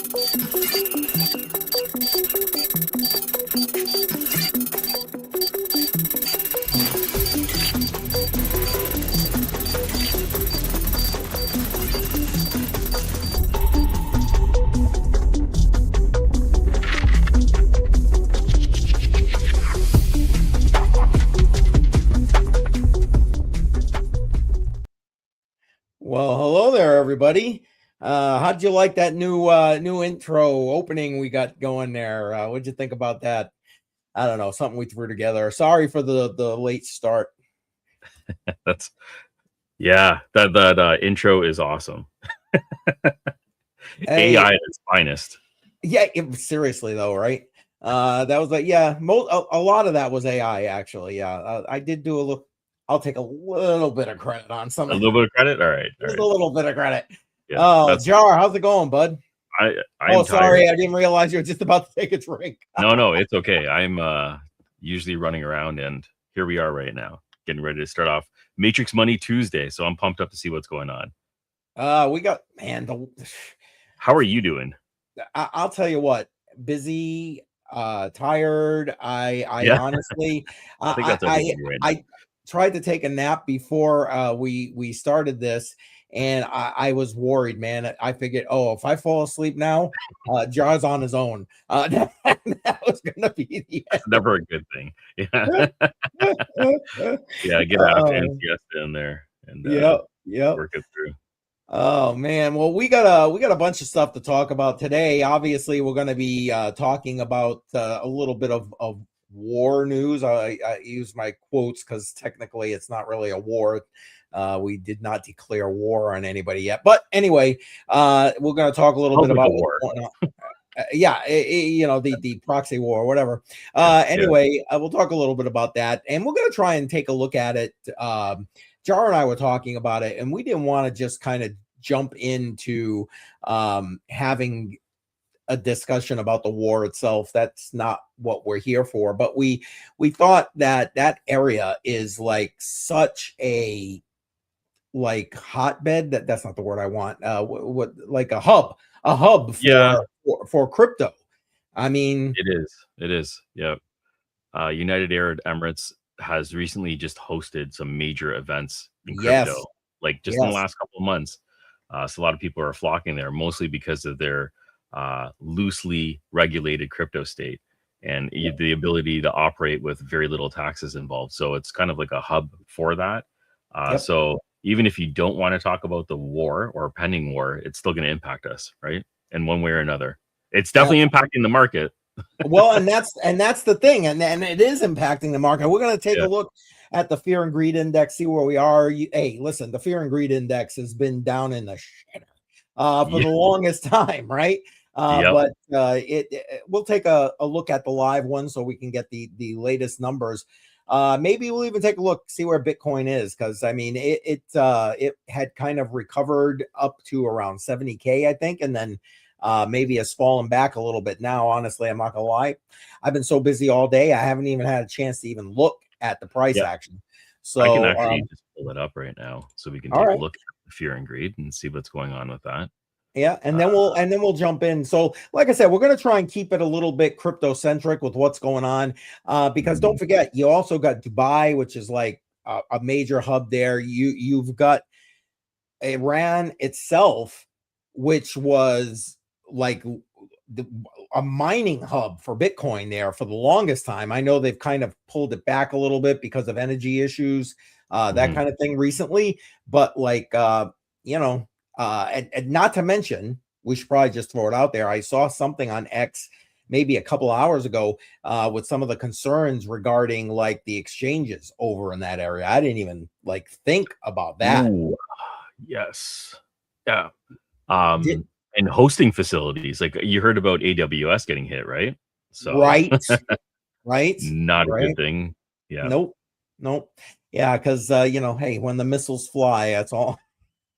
Well, hello there, everybody. How'd you like that new intro opening we got going there? What'd you think about that? I don't know, something we threw together. Sorry for the late start. That's that intro is awesome. AI at its finest. Yeah, seriously though, right? That was like, yeah, a lot of that was AI actually. Yeah, I did do a little. I'll take a little bit of credit on some. A little bit of credit, all right. Just a little bit of credit. Yeah, oh, Jar, how's it going, bud? I'm sorry, tired. I didn't realize you were just about to take a drink. No, it's okay. I'm usually running around, and here we are right now, getting ready to start off Matrix Money Tuesday. So I'm pumped up to see what's going on. We got How are you doing? I'll tell you what, busy, tired. I honestly, I think that's I tried to take a nap before we started this, and I was worried, man. I figured, if I fall asleep now, Jar's on his own. That was gonna be the end. Never a good thing. Yeah, yeah. Get out and siesta in there, and work it through. Oh man, well we got a bunch of stuff to talk about today. Obviously, we're going to be talking about a little bit of war news. I use my quotes because technically it's not really a war. We did not declare war on anybody yet, but anyway, we're going to talk a little bit about war. The proxy war or whatever. Anyway, we'll talk a little bit about that, and we're going to try and take a look at it. Jar and I were talking about it, and we didn't want to just kind of jump into having a discussion about the war itself. That's not what we're here for. But we thought that area is like such a hotbed. That's not the word I want. Like a hub for crypto. I mean, it is. Yeah. United Arab Emirates has recently just hosted some major events in crypto, in the last couple of months. So a lot of people are flocking there, mostly because of their loosely regulated crypto state and the ability to operate with very little taxes involved. So it's kind of like a hub for that. So even if you don't want to talk about the war or pending war, it's still going to impact us, right? In one way or another. It's definitely impacting the market. Well, and that's the thing, and it is impacting the market. We're going to take a look at the fear and greed index, see where we are. Hey, listen, the fear and greed index has been down in the shitter for the longest time, right? But we'll take a look at the live one so we can get the latest numbers. Maybe we'll even take a look, see where Bitcoin is, because I mean it had kind of recovered up to around 70K, I think, and then maybe has fallen back a little bit now. Honestly, I'm not gonna lie, I've been so busy all day, I haven't even had a chance to even look at the price action. So I can actually just pull it up right now so we can take a look at the fear and greed and see what's going on with that. Yeah, and then we'll jump in. So, like I said, we're going to try and keep it a little bit crypto centric with what's going on, because don't forget, you also got Dubai, which is like a major hub there. You've got Iran itself, which was like a mining hub for Bitcoin there for the longest time. I know they've kind of pulled it back a little bit because of energy issues, that kind of thing recently. But and not to mention, we should probably just throw it out there. I saw something on X maybe a couple hours ago with some of the concerns regarding like the exchanges over in that area. I didn't even think about that. Ooh, yes. Yeah. And hosting facilities, like you heard about AWS getting hit, right? So right. Not a good thing. Yeah. Nope. Yeah, because hey, when the missiles fly, that's all.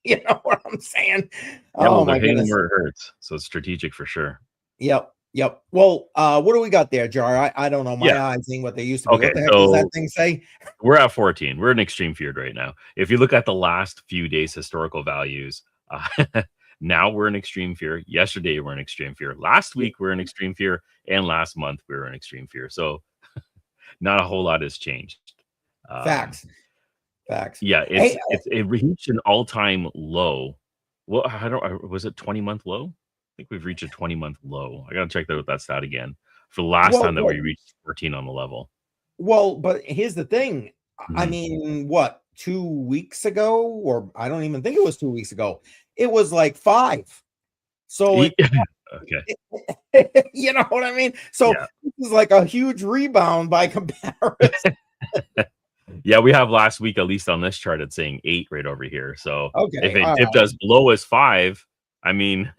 You know what I'm saying? Oh my goodness, where it hurts. So it's strategic for sure. Yep. Well, what do we got there, Jar? I don't know. My eyes ain't what they used to be. Okay, what the heck does that thing say? We're at 14. We're in extreme fear right now. If you look at the last few days historical values, Now we're in extreme fear. Yesterday we're in extreme fear. Last week we're in extreme fear, and last month we were in extreme fear. So not a whole lot has changed. Facts. Yeah, Hey, it reached an all-time low. Well, was it 20-month low? I think we've reached a 20-month low. I gotta check that stat again for the last time that we reached 14 on the level. Well, but here's the thing. I Mhm. mean, what, 2 weeks ago, or I don't even think it was 2 weeks ago. It was like 5. So it, Okay. you know what I mean? So Yeah. this is like a huge rebound by comparison. Yeah, we have last week, at least on this chart, it's saying 8 right over here. So Okay, if it all dipped right. as low as 5, I mean,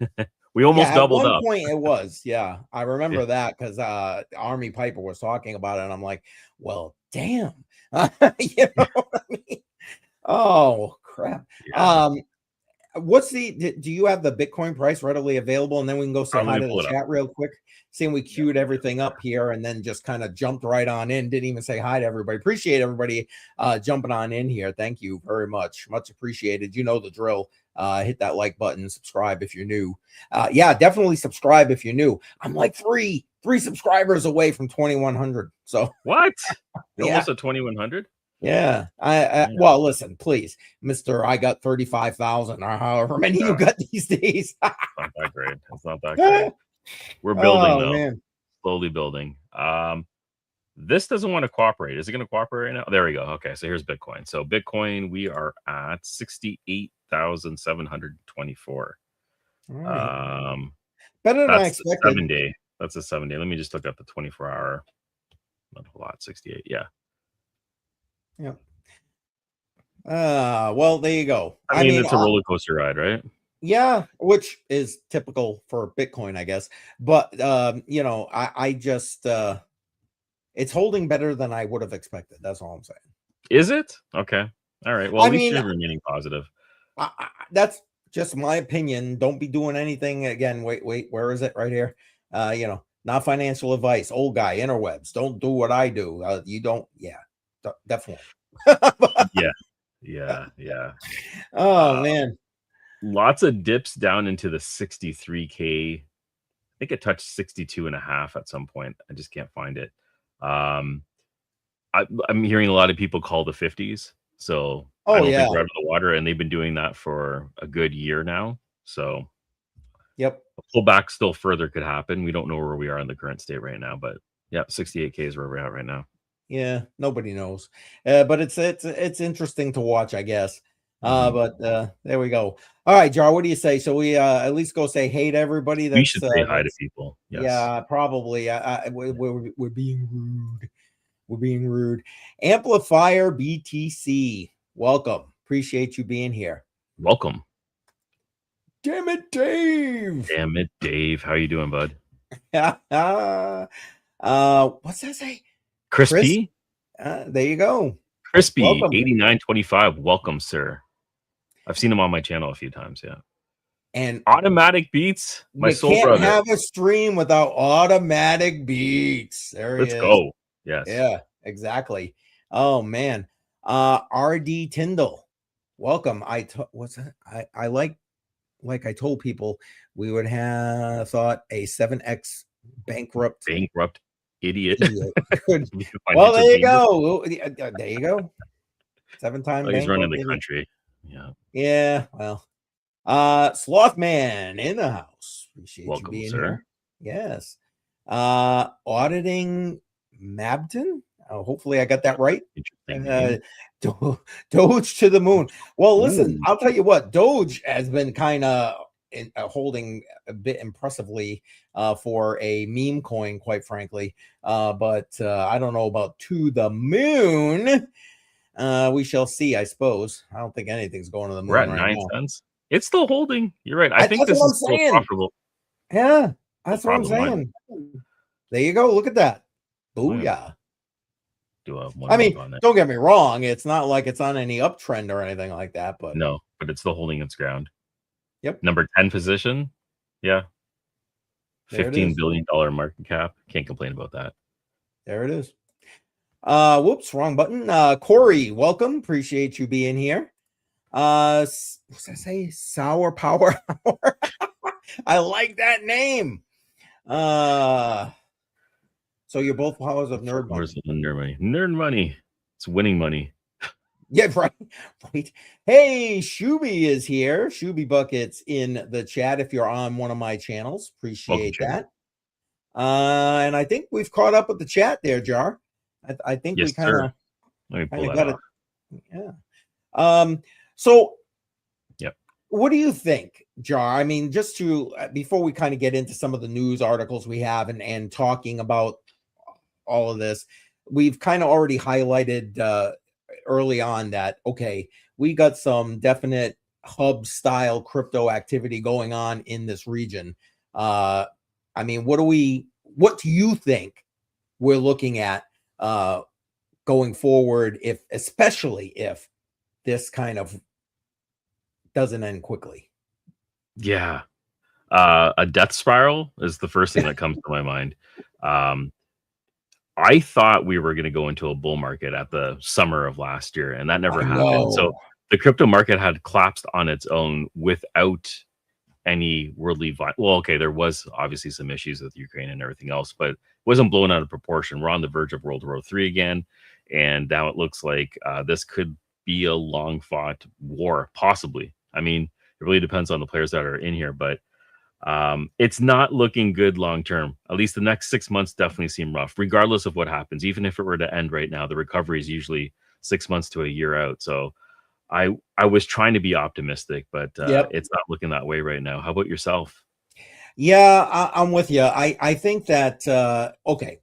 we almost Yeah, at doubled one up. point it was. Yeah, I remember Yeah. that because Army Piper was talking about it, and I'm like, well, damn. You know what I mean? Oh, crap. Yeah. What's do you have the Bitcoin price readily available? And then we can go say Let hi me to pull the it up. chat real quick. Seeing we queued everything up here and then just kind of jumped right on in. Didn't even say hi to everybody. Appreciate everybody jumping on in here. Thank you very much. Much appreciated. You know the drill. Hit that like button, subscribe if you're new. Yeah, definitely subscribe if you're new. I'm like three subscribers away from 2,100. So What? You're yeah. almost at 2,100? Yeah. Well, listen, please, Mr. I got 35,000 or however many you got these days. Not that great. It's not that great. We're building though. Man. Slowly building. This doesn't want to cooperate. Is it going to cooperate right now? There we go. Okay, so here's Bitcoin. So Bitcoin, we are at 68,724. Right. Better than I That's expected. 7-day. That's a 7-day. Let me just look at the 24-hour. Not a lot. 68. Yeah. Yeah. Well, there you go. I mean, it's a roller coaster ride, right? Yeah, which is typical for Bitcoin, I guess. But you know, I just it's holding better than I would have expected. That's all I'm saying. Is it? Okay. All right. Well, at least you're remaining positive. That's just my opinion. Don't be doing anything again. Wait, where is it? Right here. You know, not financial advice. Old guy, interwebs. Don't do what I do. You don't. Yeah, definitely. Yeah. Oh man. Lots of dips down into the 63K. I think it touched 62.5 at some point. I just can't find it. I'm hearing a lot of people call the 50s. So I don't think we're out of the water, and they've been doing that for a good year now. So yep, a pullback still further could happen. We don't know where we are in the current state right now, but yeah, 68K is where we're at right now. Yeah, nobody knows. But it's interesting to watch, I guess. But there we go. All right, Jar, what do you say? So we at least go say hey to everybody. We should say hi to people. Yes. Yeah, probably. We're being rude. We're being rude. Amplifier BTC, welcome. Appreciate you being here. Welcome. Damn it, Dave. Damn it, Dave. How you doing, bud? What's that say? Crispy? There you go. Crispy, 8925. Welcome, sir. I've seen him on my channel a few times, yeah. And Automatic Beats, my soul brother. You can't have a stream without Automatic Beats. Let's go. Yes. Yeah, exactly. Oh man. RD Tyndall, welcome. What's that? I like I told people we would have thought a 7x bankrupt idiot. Well, there you go. There you go. 7-time he's running the country. Yeah. Well, Slothman in the house. Appreciate you being here. Yes. Auditing Mabton. Hopefully I got that right. Doge to the moon. Well, listen, I'll tell you what, Doge has been kind of holding a bit impressively for a meme coin, quite frankly. But I don't know about to the moon. We shall see, I suppose. I don't think anything's going to the moon. We're at 9 cents. It's still holding. You're right. I think this is still profitable. Yeah, that's what I'm saying. There you go. Look at that. Booyah. I mean, don't get me wrong. It's not like it's on any uptrend or anything like that, but no, but it's still holding its ground. Yep. Number 10 position. Yeah. $15 billion market cap. Can't complain about that. There it is. Whoops, wrong button. Corey, welcome. Appreciate you being here. What's I say? Sour Power Hour. I like that name. So you're both powers of nerd money. Nerd money. Nerd money. It's winning money. Yeah, right. Right. Hey, Shuby is here. Shuby Buckets in the chat. If you're on one of my channels, appreciate that. And I think we've caught up with the chat there, Jar. I think yes, we kind of got off. it. Yeah. So yep. What do you think, Jar? I mean, just to before we kind of get into some of the news articles we have and talking about all of this, we've kind of already highlighted early on that, okay, we got some definite hub style crypto activity going on in this region. I mean, what do you think we're looking at going forward, especially if this kind of doesn't end quickly? Yeah. A death spiral is the first thing that comes to my mind. I thought we were going to go into a bull market at the summer of last year, and that never happened. So the crypto market had collapsed on its own without any worldly well, okay, there was obviously some issues with Ukraine and everything else, but it wasn't blown out of proportion. We're on the verge of World War III again, and now it looks like this could be a long fought war, possibly. I mean, it really depends on the players that are in here, but it's not looking good long term. At least the next 6 months definitely seem rough, regardless of what happens. Even if it were to end right now, the recovery is usually 6 months to a year out. So I was trying to be optimistic, but it's not looking that way right now. How about yourself? Yeah, I'm with you. I think that okay,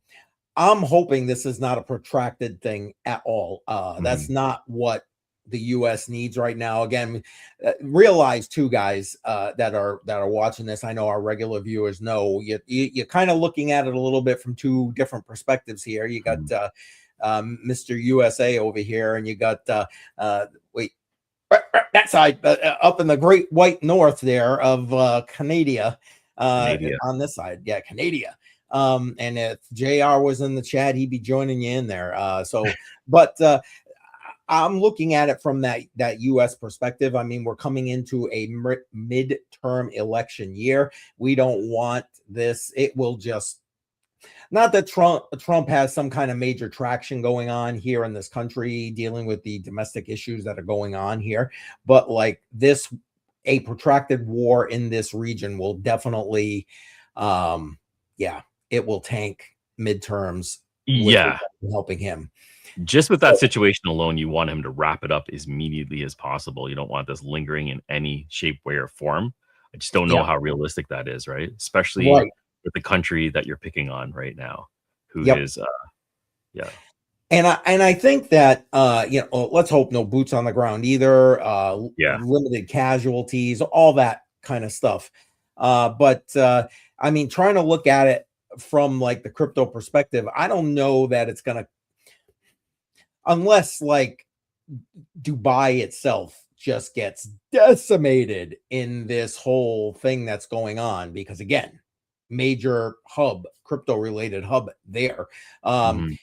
I'm hoping this is not a protracted thing at all. That's not what the U.S. needs right now. Again, realize too, guys, that are watching this. I know our regular viewers know you're kind of looking at it a little bit from two different perspectives here. You got Mr. USA over here, and you got that side up in the Great White North there of Canada. On this side, yeah, Canada. And if JR was in the chat, he'd be joining you in there. But I'm looking at it from that U.S. perspective. I mean, we're coming into a midterm election year. We don't want this. It will just, not that Trump has some kind of major traction going on here in this country, dealing with the domestic issues that are going on here, but like this, a protracted war in this region will definitely, it will tank midterms. Yeah, helping him. Just with that situation alone, you want him to wrap it up as immediately as possible. You don't want this lingering in any shape, way, or form. I just don't know how realistic that is, right? Especially with the country that you're picking on right now, who is, And I think that let's hope no boots on the ground either. Limited casualties, all that kind of stuff. But I mean, trying to look at it from like the crypto perspective, I don't know that it's gonna, unless like Dubai itself just gets decimated in this whole thing that's going on, because again, major hub, crypto related hub there. I'm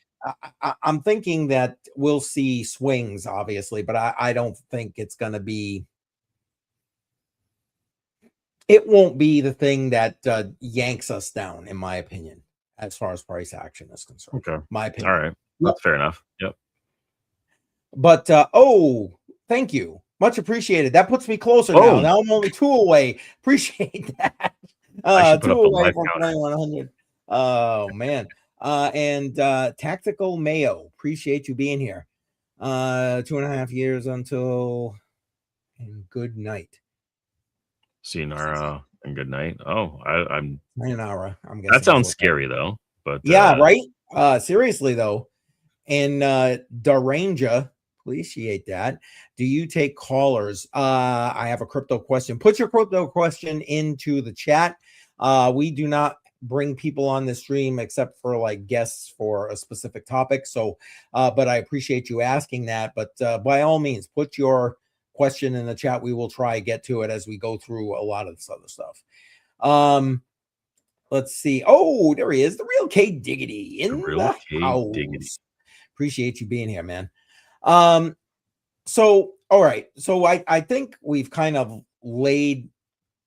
thinking that we'll see swings, obviously, but I don't think it's going to be, it won't be the thing that yanks us down, in my opinion, as far as price action is concerned. Okay. My opinion. All right. That's fair enough. Yep. But, thank you. Much appreciated. That puts me closer now. Now I'm only 2 away. Appreciate that. 2 away from 2100. Oh, man. And Tactical Mayo, appreciate you being here. 2.5 years until, and good night. Sayonara and good night. Oh, I'm sayonara. I'm guessing that sounds scary though. But yeah, right. Seriously though, and Daranja, appreciate that. Do you take callers? I have a crypto question. Put your crypto question into the chat. We do not bring people on the stream except for like guests for a specific topic. So, but I appreciate you asking that. But by all means, put your question in the chat. We will try to get to it as we go through a lot of this other stuff. Let's see. Oh, there he is. The real K Diggity in the house. Appreciate you being here, man. So All right. So I think we've kind of laid,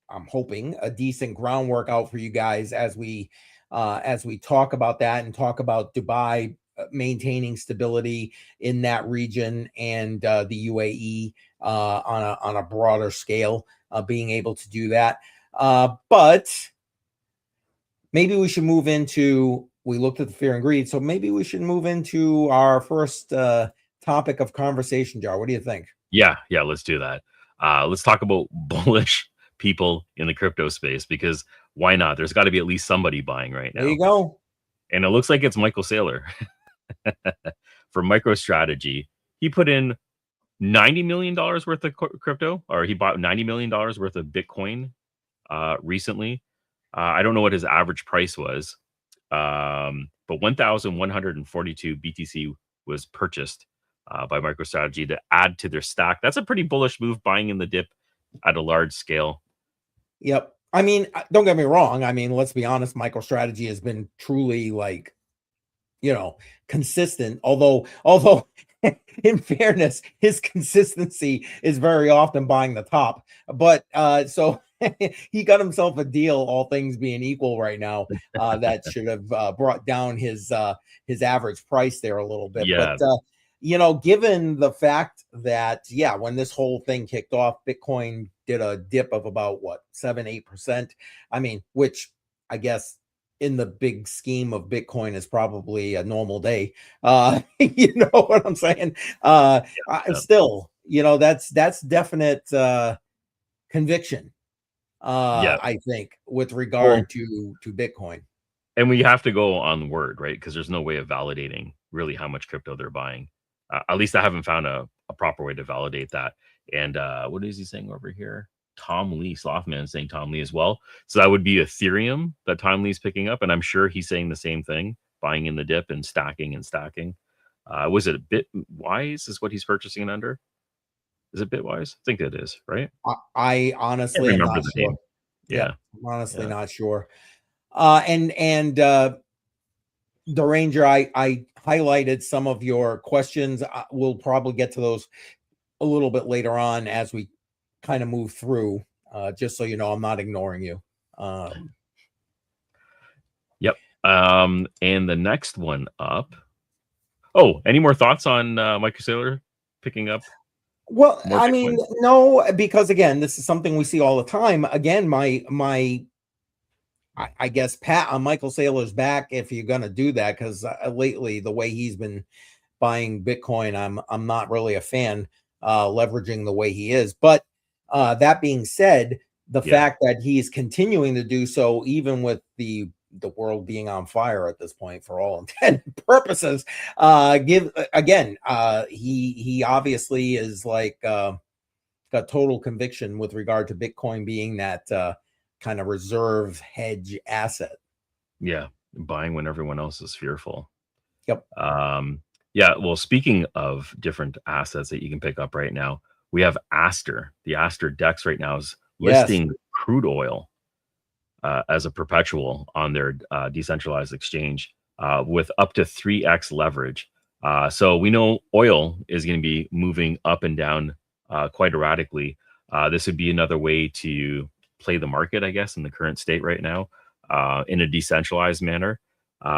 I'm hoping, a decent groundwork out for you guys as we talk about that and talk about Dubai maintaining stability in that region, and the UAE on a broader scale, being able to do that. But maybe we should move into, we looked at the fear and greed, so maybe we should move into our first topic of conversation, Jar. What do you think? Yeah, let's do that. Let's talk about bullish people in the crypto space, because why not? There's got to be at least somebody buying right There you now. go. And it looks like it's Michael Saylor for MicroStrategy. He put in $90 million worth of crypto, or he bought $90 million worth of Bitcoin recently. I don't know what his average price was, but 1,142 BTC was purchased by MicroStrategy to add to their stack. That's a pretty bullish move, buying in the dip at a large scale. Yep. I mean, don't get me wrong. I mean, let's be honest. MicroStrategy has been truly, like, consistent. Although, in fairness, his consistency is very often buying the top. But so he got himself a deal, all things being equal, right now. That should have brought down his average price there a little bit. Yeah. But given the fact that, when this whole thing kicked off, Bitcoin did a dip of about 7-8%. I mean, which I guess in the big scheme of Bitcoin is probably a normal day. You know what I'm saying? Still, that's definite conviction. I think, with regard to Bitcoin. And we have to go on word, right? Because there's no way of validating really how much crypto they're buying. At least I haven't found a proper way to validate that. And what is he saying over here? Tom Lee, Slothman, saying Tom Lee as well. So that would be Ethereum that Tom Lee's picking up. And I'm sure he's saying the same thing, buying in the dip and stacking and stacking. Was it a Bitwise is what he's purchasing it under? Is it Bitwise? I think it is, right? I honestly am not sure. Yeah. I'm honestly not sure. And the Ranger, I highlighted some of your questions. We'll probably get to those a little bit later on as we kind of move through, just so you know, I'm not ignoring you. Yep. And the next one up. Oh, any more thoughts on Michael Saylor picking up? Well, I mean, no, because again, this is something we see all the time. Again, I guess pat on Michael Saylor's back if you're going to do that, because lately the way he's been buying Bitcoin, I'm not really a fan, leveraging the way he is. But that being said, the fact that he's continuing to do so, even with the world being on fire at this point for all intent and purposes, he obviously is like got total conviction with regard to Bitcoin being that kind of reserve hedge asset. Yeah, buying when everyone else is fearful. Yep. Well, speaking of different assets that you can pick up right now, we have Aster. The Aster DEX right now is listing crude oil as a perpetual on their decentralized exchange with up to 3x leverage. So we know oil is going to be moving up and down quite erratically. This would be another way to play the market, I guess, in the current state right now, in a decentralized manner.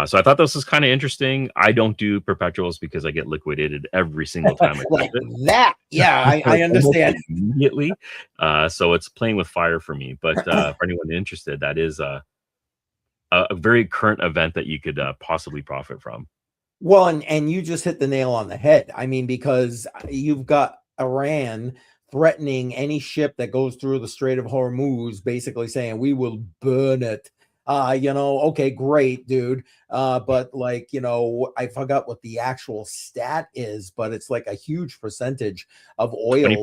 So I thought this was kind of interesting. I don't do perpetuals because I get liquidated every single time I like touch it. That. Yeah, I understand. Immediately. So it's playing with fire for me. But for anyone interested, that is a very current event that you could possibly profit from. Well, and you just hit the nail on the head. I mean, because you've got Iran threatening any ship that goes through the Strait of Hormuz, basically saying we will burn it. Okay, great, dude. But like, I forgot what the actual stat is, but it's like a huge percentage of oil. 20%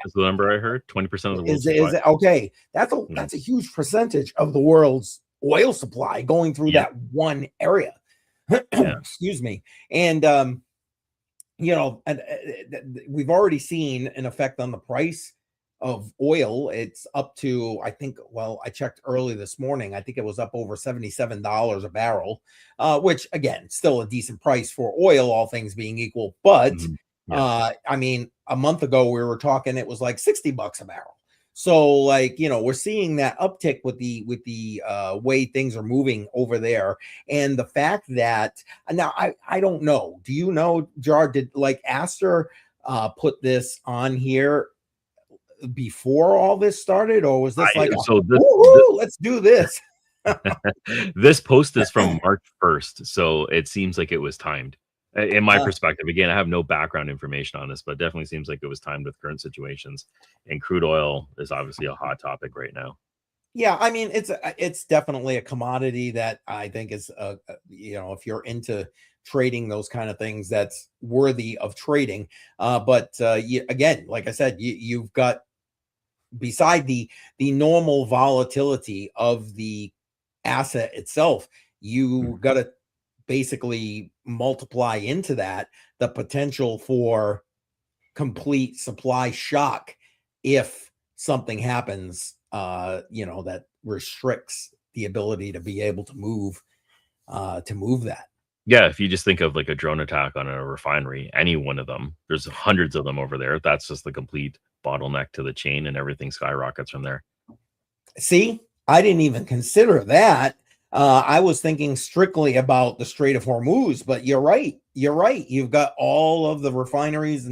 is the number I heard. 20% of the world's supply. Is it okay? That's a huge percentage of the world's oil supply going through that one area. Excuse me. And we've already seen an effect on the price of oil. It's up to, I think, I checked early this morning, I think it was up over $77 a barrel, which again, still a decent price for oil, all things being equal. But Yeah. I mean, a month ago we were talking, it was like $60 a barrel. So like, we're seeing that uptick with the way things are moving over there. And the fact that now I don't know. Do you know, Jar, did like Aster put this on here before all this started, or was this like let's do this? This post is from March 1st, so it seems like it was timed. In my perspective, again, I have no background information on this, but definitely seems like it was timed with current situations. And crude oil is obviously a hot topic right now. Yeah, I mean, it's definitely a commodity that I think is if you're into trading those kind of things, that's worthy of trading. But again, like I said, you've got, beside the normal volatility of the asset itself, you got to basically multiply into that the potential for complete supply shock if something happens that restricts the ability to be able to move that. Yeah, if you just think of like a drone attack on a refinery, any one of them, there's hundreds of them over there. That's just the complete bottleneck to the chain, and everything skyrockets from there. See, I didn't even consider that. I was thinking strictly about the Strait of Hormuz, but you're right. You're right. You've got all of the refineries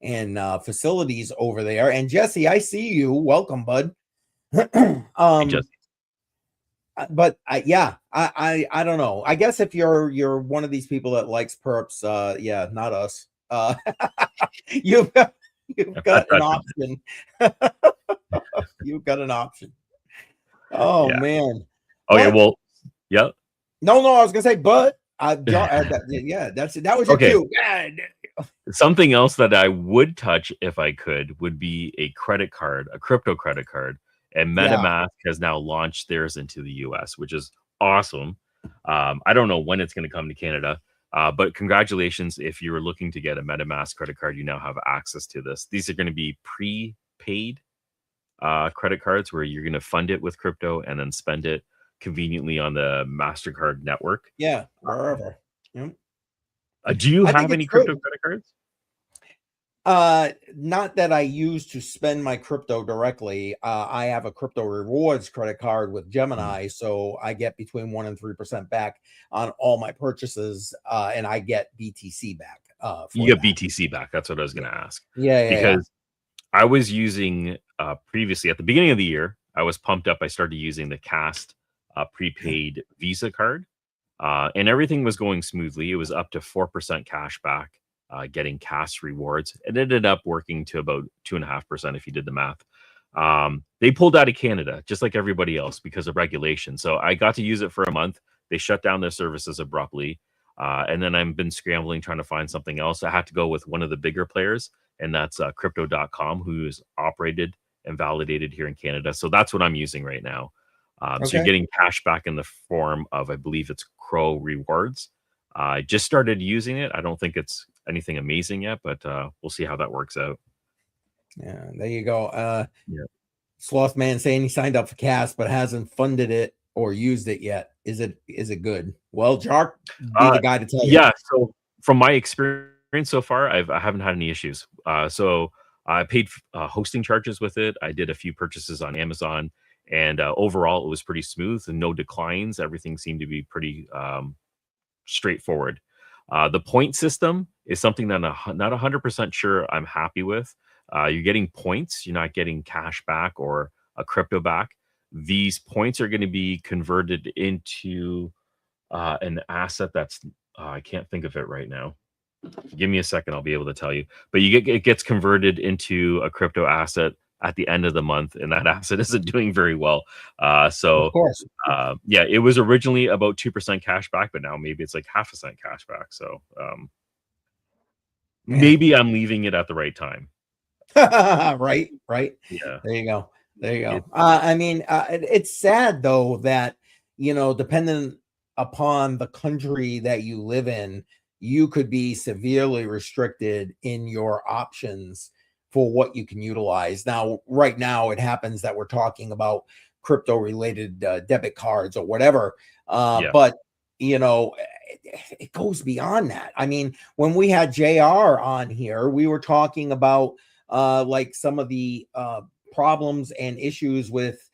and facilities over there. And Jesse, I see you. Welcome, bud. Hey, Jesse. But I don't know. I guess if you're one of these people that likes perps, not us. You've got an option. You've got an option. Oh Yeah. man. Okay, well, yeah. No, I was gonna say, but that was your cue. Something else that I would touch if I could would be a credit card, a crypto credit card. And MetaMask has now launched theirs into the US, which is awesome. I don't know when it's going to come to Canada, but congratulations. If you were looking to get a MetaMask credit card, you now have access to this. These are going to be prepaid credit cards where you're going to fund it with crypto and then spend it conveniently on the MasterCard network. Yeah, wherever. Yep. Do you have any crypto credit cards? Not that I use to spend my crypto directly. I have a crypto rewards credit card with Gemini, so I get between 1% and 3% back on all my purchases, and I get BTC back. You get BTC back. That's what I was going to ask. Yeah, because I was using previously at the beginning of the year, I was pumped up. I started using the Cast prepaid Visa card, and everything was going smoothly. It was up to 4% cash back. Getting Cast rewards. It ended up working to about 2.5% if you did the math. They pulled out of Canada, just like everybody else, because of regulation. So I got to use it for a month. They shut down their services abruptly. And then I've been scrambling trying to find something else. I had to go with one of the bigger players, and that's crypto.com, who is operated and validated here in Canada. So that's what I'm using right now. So you're getting cash back in the form of, I believe it's Crow rewards. I just started using it. I don't think it's anything amazing yet, but we'll see how that works out. Yeah, there you go. Sloth Man saying he signed up for Cast but hasn't funded it or used it yet. Is it good? Well, Jark, be the guy to tell you. Yeah. So from my experience so far, I haven't had any issues. So I paid hosting charges with it. I did a few purchases on Amazon, and overall it was pretty smooth and no declines. Everything seemed to be pretty straightforward. The point system is something that I'm not 100% sure I'm happy with. You're getting points. You're not getting cash back or a crypto back. These points are going to be converted into an asset that's I can't think of it right now. Give me a second. I'll be able to tell you. But it gets converted into a crypto asset at the end of the month, and that asset isn't doing very well. So of course, it was originally about 2% cash back, but now maybe it's like 0.5% cash back. So maybe I'm leaving it at the right time. right. Yeah. There you go. I mean, it's sad though that, depending upon the country that you live in, you could be severely restricted in your options for what you can utilize. Now, right now, it happens that we're talking about crypto related debit cards or whatever. But, it goes beyond that. I mean, when we had JR on here, we were talking about like some of the problems and issues with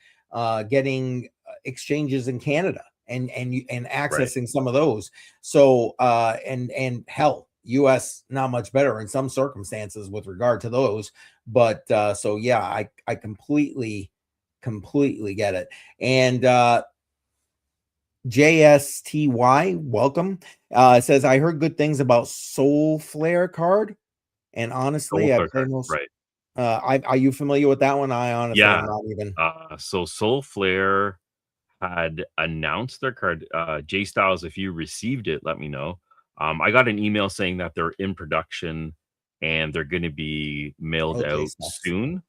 getting exchanges in Canada and accessing some of those. So and hell, US not much better in some circumstances with regard to those. But so yeah, I completely get it. And JSTY, welcome. Says, I heard good things about Soul Flare card, and honestly, I play most. Right. Are you familiar with that one? I honestly am not even. So Soul Flare had announced their card. J Styles, if you received it, let me know. I got an email saying that they're in production and they're going to be mailed out soon.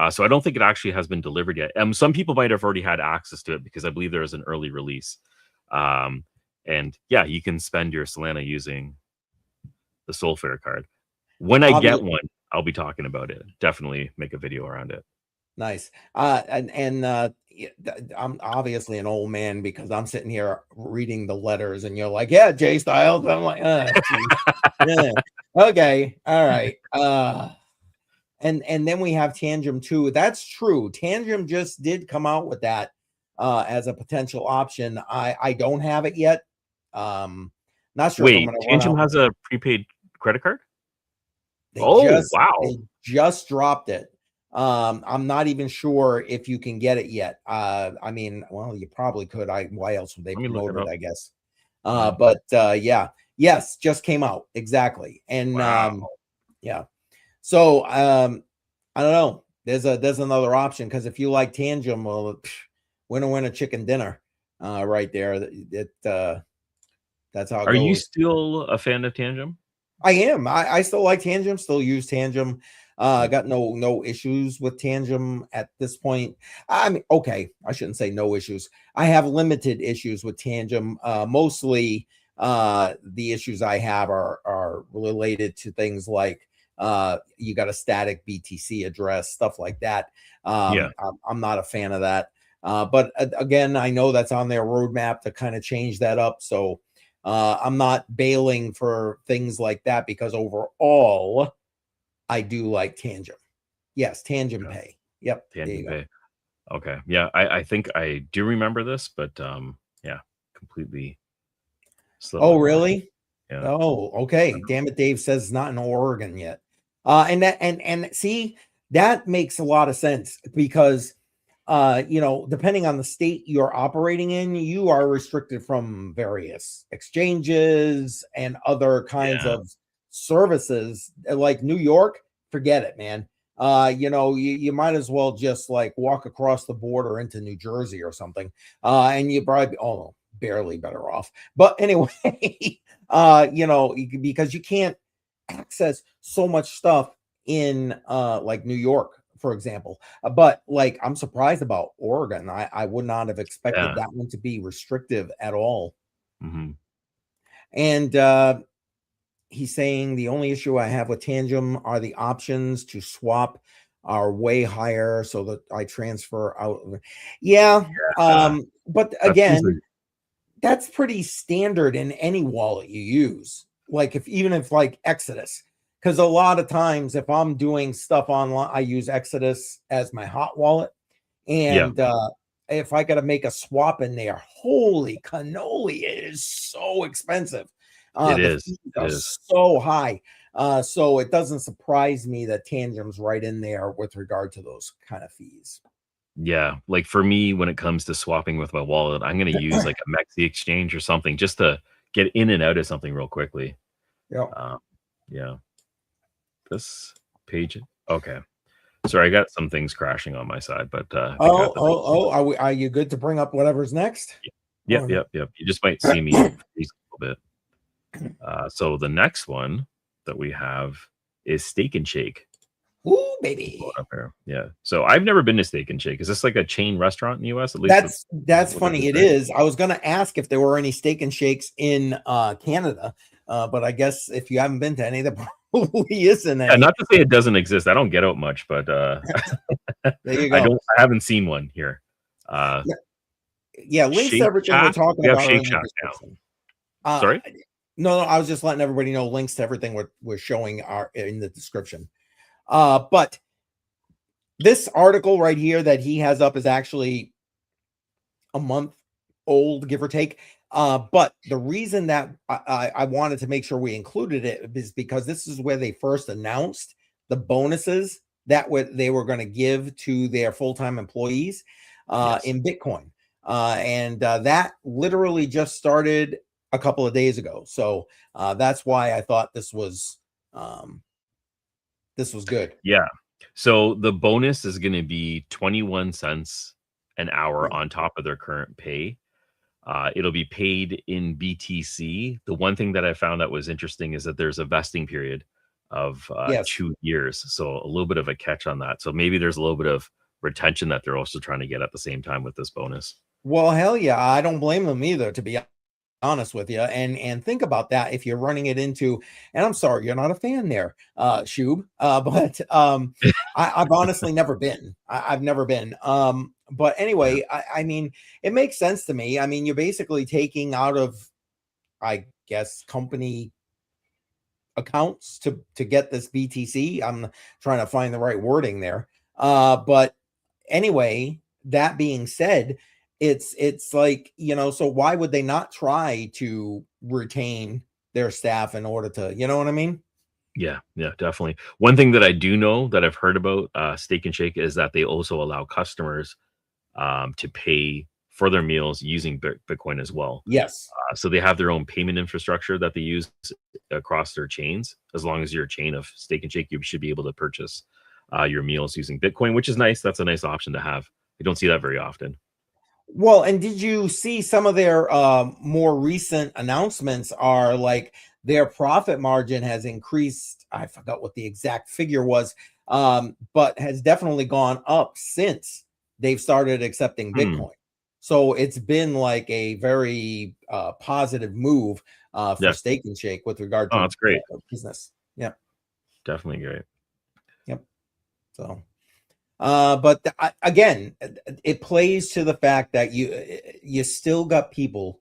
So I don't think it actually has been delivered yet. Some people might have already had access to it because I believe there is an early release. And yeah, you can spend your Solana using the Soul Flare card. When I get one, I'll be talking about it. Definitely make a video around it. Nice. I'm obviously an old man because I'm sitting here reading the letters and you're like, yeah, J Styles. I'm like, yeah. Okay. All right. And then we have Tangem 2. That's true. Tangem just did come out with that as a potential option. I don't have it yet. Not sure. Wait, Tangem has a prepaid credit card? They just dropped it. I'm not even sure if you can get it yet. I mean, well, you probably could. Why else would they promote it, I guess? But yeah, yes, just came out. Exactly. And yeah. So I don't know. There's another option because if you like Tangem, well, winner chicken dinner right there. That's how it goes. Are you still a fan of Tangem? I am. I still like Tangem, still use Tangem. Got no issues with Tangem at this point. I mean, okay, I shouldn't say no issues. I have limited issues with Tangem. Mostly the issues I have are related to things like you got a static BTC address, stuff like that. I'm not a fan of that. But again, I know that's on their roadmap to kind of change that up. So I'm not bailing for things like that because overall, I do like Tangem. Yes, Tangem Pay. Yep. Tangem Pay. Okay. Yeah, I think I do remember this, but yeah, completely. Oh, really? Yeah. Oh, okay. Damn it, Dave says it's not in Oregon yet. And see, that makes a lot of sense because depending on the state you're operating in, you are restricted from various exchanges and other kinds of services. Like New York, forget it, man. You might as well just like walk across the border into New Jersey or something. And you probably barely better off. But anyway, because you can't access so much stuff in like New York, for example. But like, I'm surprised about Oregon. I would not have expected that one to be restrictive at all. Mm-hmm. And he's saying the only issue I have with Tangem are the options to swap are way higher so that I transfer out. But again, that's pretty standard in any wallet you use. Like even if like Exodus, because a lot of times if I'm doing stuff online, I use Exodus as my hot wallet. And if I got to make a swap in there, holy cannoli, it is so expensive. It is so high. So it doesn't surprise me that Tangem's right in there with regard to those kind of fees. Yeah, like for me, when it comes to swapping with my wallet, I'm going to use like a Mexi exchange or something just to get in and out of something real quickly. Yeah. This page. Okay. Sorry, I got some things crashing on my side, but are you good to bring up whatever's next? Yep. You just might see me freeze a little bit. So the next one that we have is Steak and Shake. Ooh, baby. Up here. Yeah. So I've never been to Steak and Shake. Is this like a chain restaurant in the US? At least that's funny. It is. I was gonna ask if there were any Steak and Shakes in Canada, but I guess if you haven't been to any, there probably isn't any. Not to say it doesn't exist. I don't get out much, but there you go. I haven't seen one here. Links to everything we're talking about. Shake Shack now. Sorry? No, I was just letting everybody know links to everything we're showing are in the description. But this article right here that he has up is actually a month old, give or take. But the reason that I wanted to make sure we included it is because this is where they first announced the bonuses that they were going to give to their full-time employees in Bitcoin. And that literally just started a couple of days ago. So that's why I thought this was good. Yeah. So the bonus is going to be 21 cents an hour on top of their current pay. It'll be paid in BTC. The one thing that I found that was interesting is that there's a vesting period of 2 years. So a little bit of a catch on that. So maybe there's a little bit of retention that they're also trying to get at the same time with this bonus. Well, hell yeah. I don't blame them either, to be honest with you. And think about that if you're running it into, and I'm sorry, you're not a fan there, Shub, but I've honestly never been. I've never been. But anyway, I mean, it makes sense to me. I mean, you're basically taking out of, I guess, company accounts to get this BTC. I'm trying to find the right wording there. But anyway, that being said, it's like, you know, so why would they not try to retain their staff in order to, you know what I mean? Yeah, definitely. One thing that I do know that I've heard about Steak and Shake is that they also allow customers to pay for their meals using Bitcoin as well. Yes. So they have their own payment infrastructure that they use across their chains. As long as you're a chain of Steak and Shake, you should be able to purchase your meals using Bitcoin, which is nice. That's a nice option to have. You don't see that very often. Well, and did you see some of their more recent announcements are like their profit margin has increased? I forgot what the exact figure was, but has definitely gone up since they've started accepting Bitcoin. So it's been like a very positive move for Steak and Shake with regard to that's great business. Yeah, definitely great. Yep. So. But again, it plays to the fact that you still got people,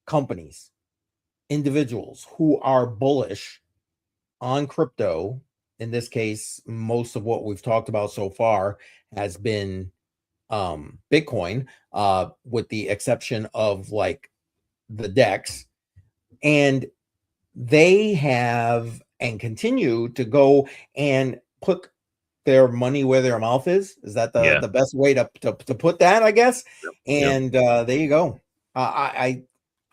companies, individuals who are bullish on crypto. In this case, most of what we've talked about so far has been Bitcoin, with the exception of like the DEX, and they have and continue to go and put their money where their mouth is. Is that the best way to put that, I guess? And there you go. I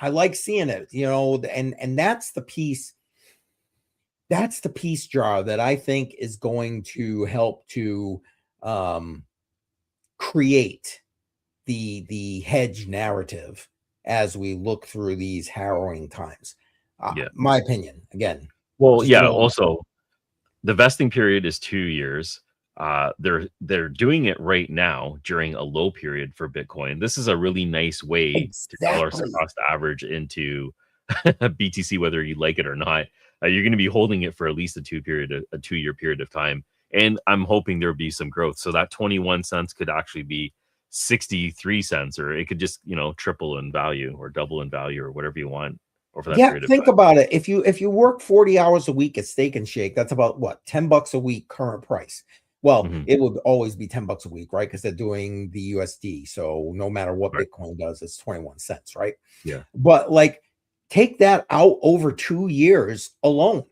like seeing it, you know, and that's the piece. That's the piece, Jar, that I think is going to help to create the hedge narrative as we look through these harrowing times. My opinion, again. Well, also, the vesting period is 2 years. They're doing it right now during a low period for Bitcoin. This is a really nice way to dollar cost average into BTC, whether you like it or not. You're going to be holding it for at least a 2-year period of time. And I'm hoping there'll be some growth. So that 21 cents could actually be 63 cents, or it could just, you know, triple in value or double in value or whatever you want over that period of time. Think about it. If you work 40 hours a week at Steak and Shake, that's about what, $10 a week current price. Well, it would always be $10 a week, right? Because they're doing the USD. So no matter what Bitcoin does, it's 21 cents, right? Yeah. But like, take that out over 2 years alone.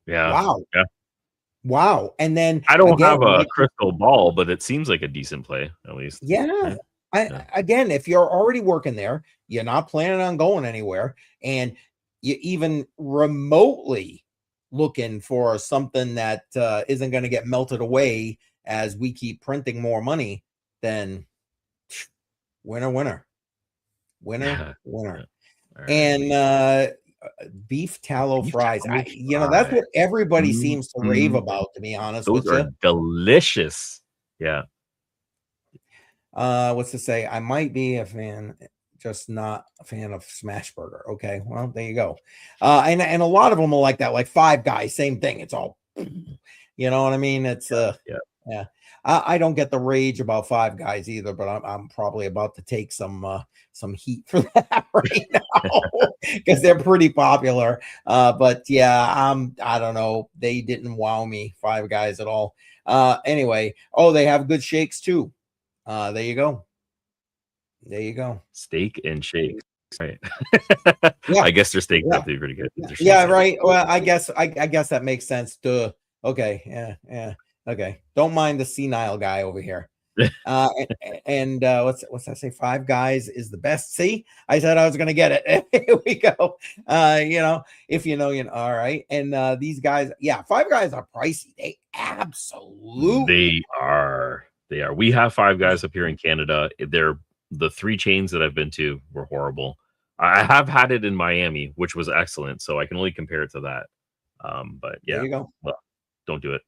Yeah. Wow. Yeah. Wow. And then I don't have a crystal ball, but it seems like a decent play, at least. Yeah. Again, if you're already working there, you're not planning on going anywhere, and you even remotely looking for something that isn't going to get melted away as we keep printing more money, then winner. And beef tallow fries. You know, that's what everybody seems to rave about, to be honest with you. Those are delicious. Yeah. What's to say? I might be a fan, just not a fan of Smash Burger. Okay, well, there you go. And a lot of them are like that, like Five Guys, same thing. It's all, you know what I mean? It's yeah. I don't get the rage about Five Guys either, but I'm probably about to take some heat for that right now because they're pretty popular. But yeah, I don't know. They didn't wow me, Five Guys, at all. Anyway, oh, they have good shakes too. There you go. There you go. Steak and shakes, right? Yeah. I guess their steaks Yeah. have to be pretty good. Yeah, right. Well, I guess that makes sense. Duh. Okay. Yeah. Okay. Don't mind the senile guy over here. And what's that say? Five Guys is the best. See, I said I was gonna get it. Here we go. If you know, you know. All right. And these guys, yeah, Five Guys are pricey. They absolutely are. They are. We have Five Guys up here in Canada. They're the 3 chains that I've been to were horrible. I have had it in Miami, which was excellent, so I can only compare it to that. But yeah, there you go. Well, don't do it.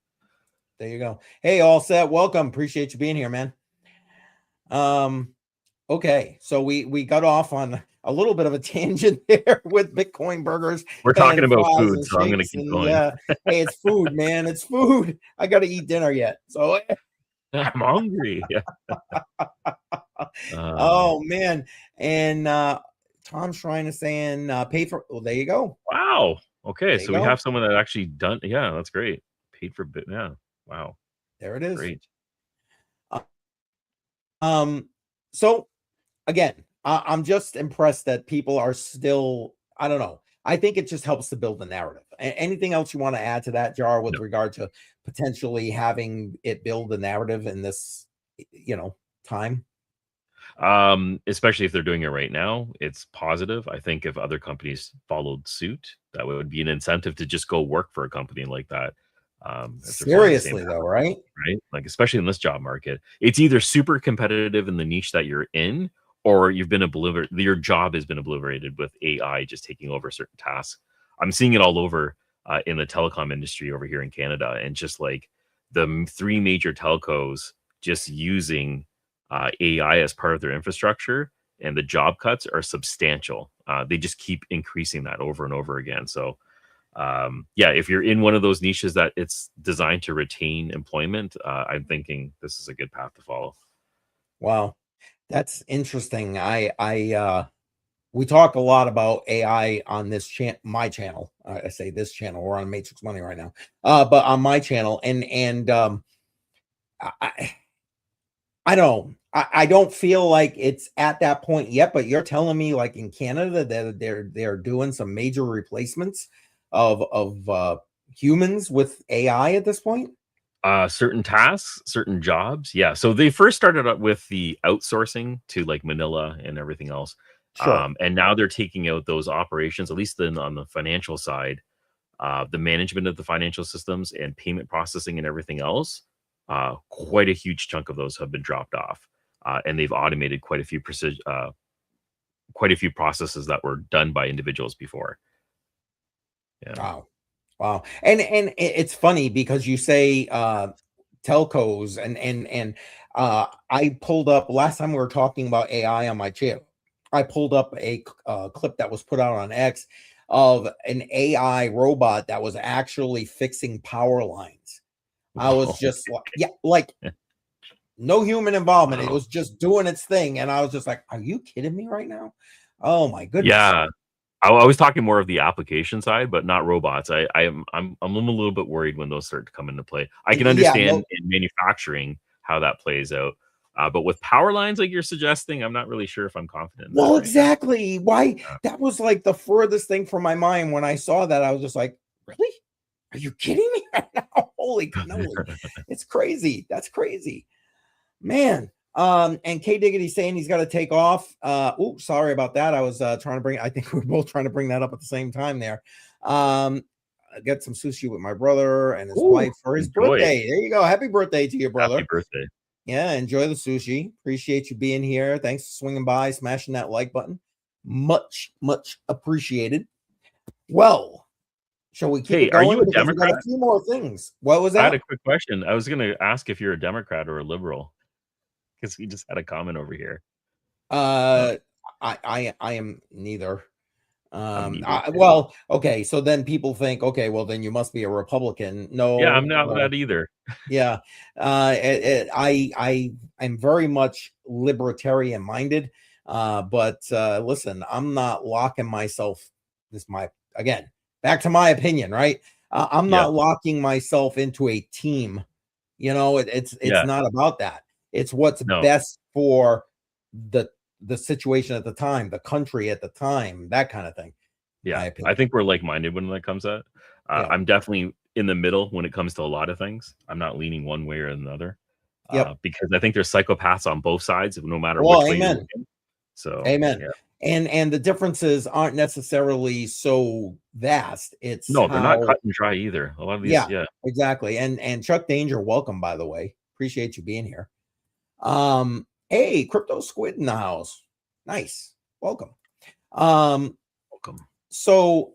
There you go. Hey, all set. Welcome. Appreciate you being here, man. Okay, so we got off on a little bit of a tangent there with Bitcoin burgers. We're talking about food, so I'm going to keep going. Yeah, hey, it's food, man. It's food. I got to eat dinner yet, so I'm hungry. Yeah. Oh man, and Tom Shrine is saying pay for. Well, there you go. Wow. Okay, so we have someone that actually done. Yeah, that's great. Paid for bit. Yeah. Wow. There it is. Great. So again, I'm just impressed that people are still, I don't know. I think it just helps to build the narrative. Anything else you want to add to that, Jar, with regard to potentially having it build the narrative in this, time? Especially if they're doing it right now, it's positive. I think if other companies followed suit, that would be an incentive to just go work for a company like that. Seriously though, right? Like, especially in this job market, it's either super competitive in the niche that you're in, or you've been obliterated. Your job has been obliterated with AI just taking over certain tasks. I'm seeing it all over in the telecom industry over here in Canada, and just like the 3 major telcos just using AI as part of their infrastructure, and the job cuts are substantial. They just keep increasing that over and over again. So yeah, if you're in one of those niches that it's designed to retain employment, I'm thinking this is a good path to follow. Wow, that's interesting. We talk a lot about AI on this my channel. I say this channel. We're on Matrix Money right now, but on my channel, and I don't. I don't feel like it's at that point yet. But you're telling me, like in Canada, that they're doing some major replacements of humans with AI at this point. Certain tasks, certain jobs. Yeah. So they first started up with the outsourcing to like Manila and everything else. Sure. And now they're taking out those operations, at least then on the financial side, the management of the financial systems and payment processing and everything else. Quite a huge chunk of those have been dropped off. And they've automated quite a few processes that were done by individuals before. Yeah. Wow. And it's funny because you say telcos and I pulled up last time we were talking about AI on my channel. I pulled up a clip that was put out on X of an AI robot that was actually fixing power lines. I was just like, no human involvement. It was just doing its thing. And I was just like, are you kidding me right now? Oh my goodness. Yeah. I was talking more of the application side, but not robots. I'm a little bit worried when those start to come into play. I can understand in manufacturing how that plays out. But with power lines like you're suggesting, I'm not really sure if I'm confident. Well, exactly. Why? That was like the furthest thing from my mind when I saw that. I was just like, really? Are you kidding me right now? Holy cannoli. It's crazy. That's crazy. Man. And K Diggity saying he's got to take off. Oh, sorry about that. I was trying to bring, I think we were both trying to bring that up at the same time there. I got some sushi with my brother and his wife for his birthday. There you go. Happy birthday to your brother. Happy birthday. Yeah, enjoy the sushi. Appreciate you being here. Thanks for swinging by, smashing that like button. Much appreciated. Well, shall we keep it going? Are you a Democrat? We got a few more things. What was that? I had a quick question. I was going to ask if you're a Democrat or a liberal, because we just had a comment over here. I am neither. Well, okay, so then people think, okay, well then you must be a Republican. No, Yeah, I'm not no. that either. Yeah, I'm very much libertarian minded, but listen, I'm not locking myself. This my again back to my opinion, right? I'm Yeah, not locking myself into a team. It's yeah, not about that. It's what's no, best for the the situation at the time, the country at the time, that kind of thing. yeah. My I opinion. think we're like-minded when that comes to that. Yeah. I'm definitely in the middle when it comes to a lot of things. I'm not leaning one way or another, Yep. because I think there's psychopaths on both sides, no matter Well, which way you're amen. looking. So, Amen. yeah. And the differences aren't necessarily so vast. It's No, they're not how, cut and dry either. A lot of these, yeah, yeah. exactly. And Chuck Danger, welcome, by the way. Appreciate you being here. Hey, Crypto Squid in the house. Nice. Welcome. Um, Welcome. so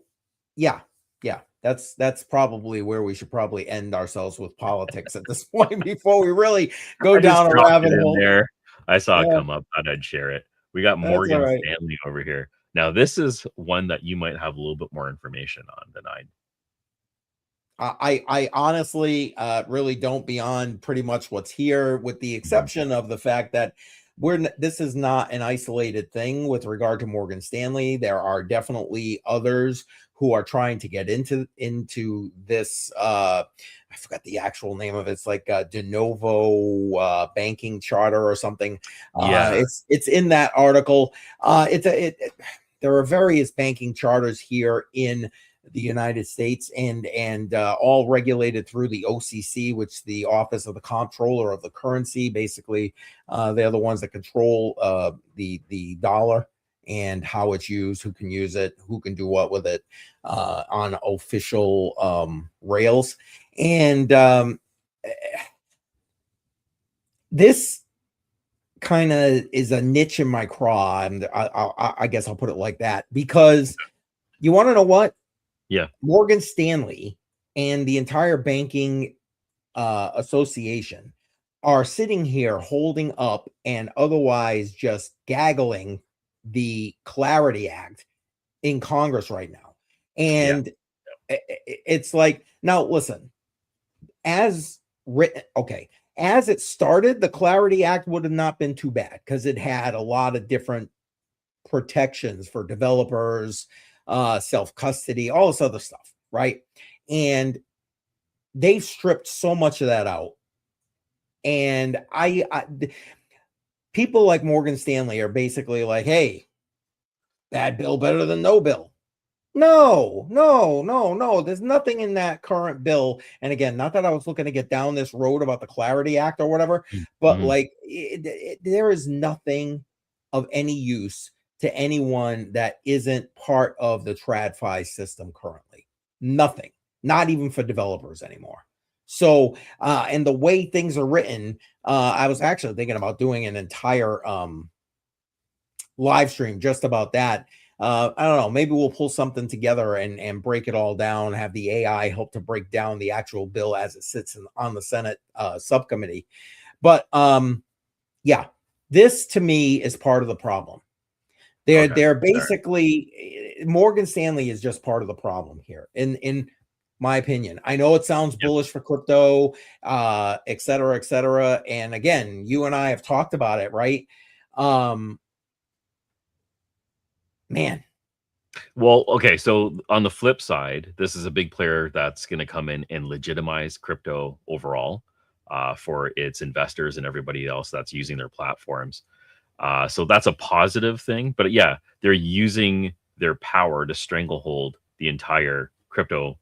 yeah, yeah, that's probably where we should probably end ourselves with politics at this point before we really go I just down a dropped it rabbit in hole. there. I saw it Yeah, come up. Thought I'd share it. We got that's all Morgan right. Stanley over here. Now, this is one that you might have a little bit more information on than I. I honestly really don't beyond pretty much what's here, with the Mhm. exception of the fact that this is not an isolated thing with regard to Morgan Stanley. There are definitely others who are trying to get into this. I forgot the actual name of it. It's like de novo banking charter or something. Yeah, It's in that article. There are various banking charters here in the United States, and all regulated through the OCC, which the Office of the Comptroller of the Currency. Basically, they're the ones that control the dollar and how it's used, who can use it, who can do what with it on official rails. And this kind of is a niche in my craw, and I guess I'll put it like that, because you want to know what? yeah, Morgan Stanley and the entire banking association are sitting here holding up and otherwise just gaggling the Clarity Act in Congress right now. yeah, And it's like, now listen, as written, okay, as it started, the Clarity Act would have not been too bad because it had a lot of different protections for developers, self custody, all this other stuff, right? And they've stripped so much of that out. And people like Morgan Stanley are basically like, hey, bad bill better than no bill. No, no, no, no. There's nothing in that current bill. And again, not that I was looking to get down this road about the Clarity Act or whatever, but mhm, like there is nothing of any use to anyone that isn't part of the TradFi system currently. Nothing, not even for developers anymore. So, and the way things are written, I was actually thinking about doing an entire live stream just about that. I don't know. Maybe we'll pull something together and break it all down. Have the AI help to break down the actual bill as it sits on the Senate subcommittee. But yeah, this to me is part of the problem. okay, They're all right, basically Morgan Stanley is just part of the problem here, in my opinion. I know it sounds yep. bullish for crypto, et cetera, et cetera. And again, you and I have talked about it, right? Um, man, Well, okay, so on the flip side, this is a big player that's going to come in and legitimize crypto overall, for its investors and everybody else that's using their platforms. So that's a positive thing. But yeah, they're using their power to stranglehold the entire crypto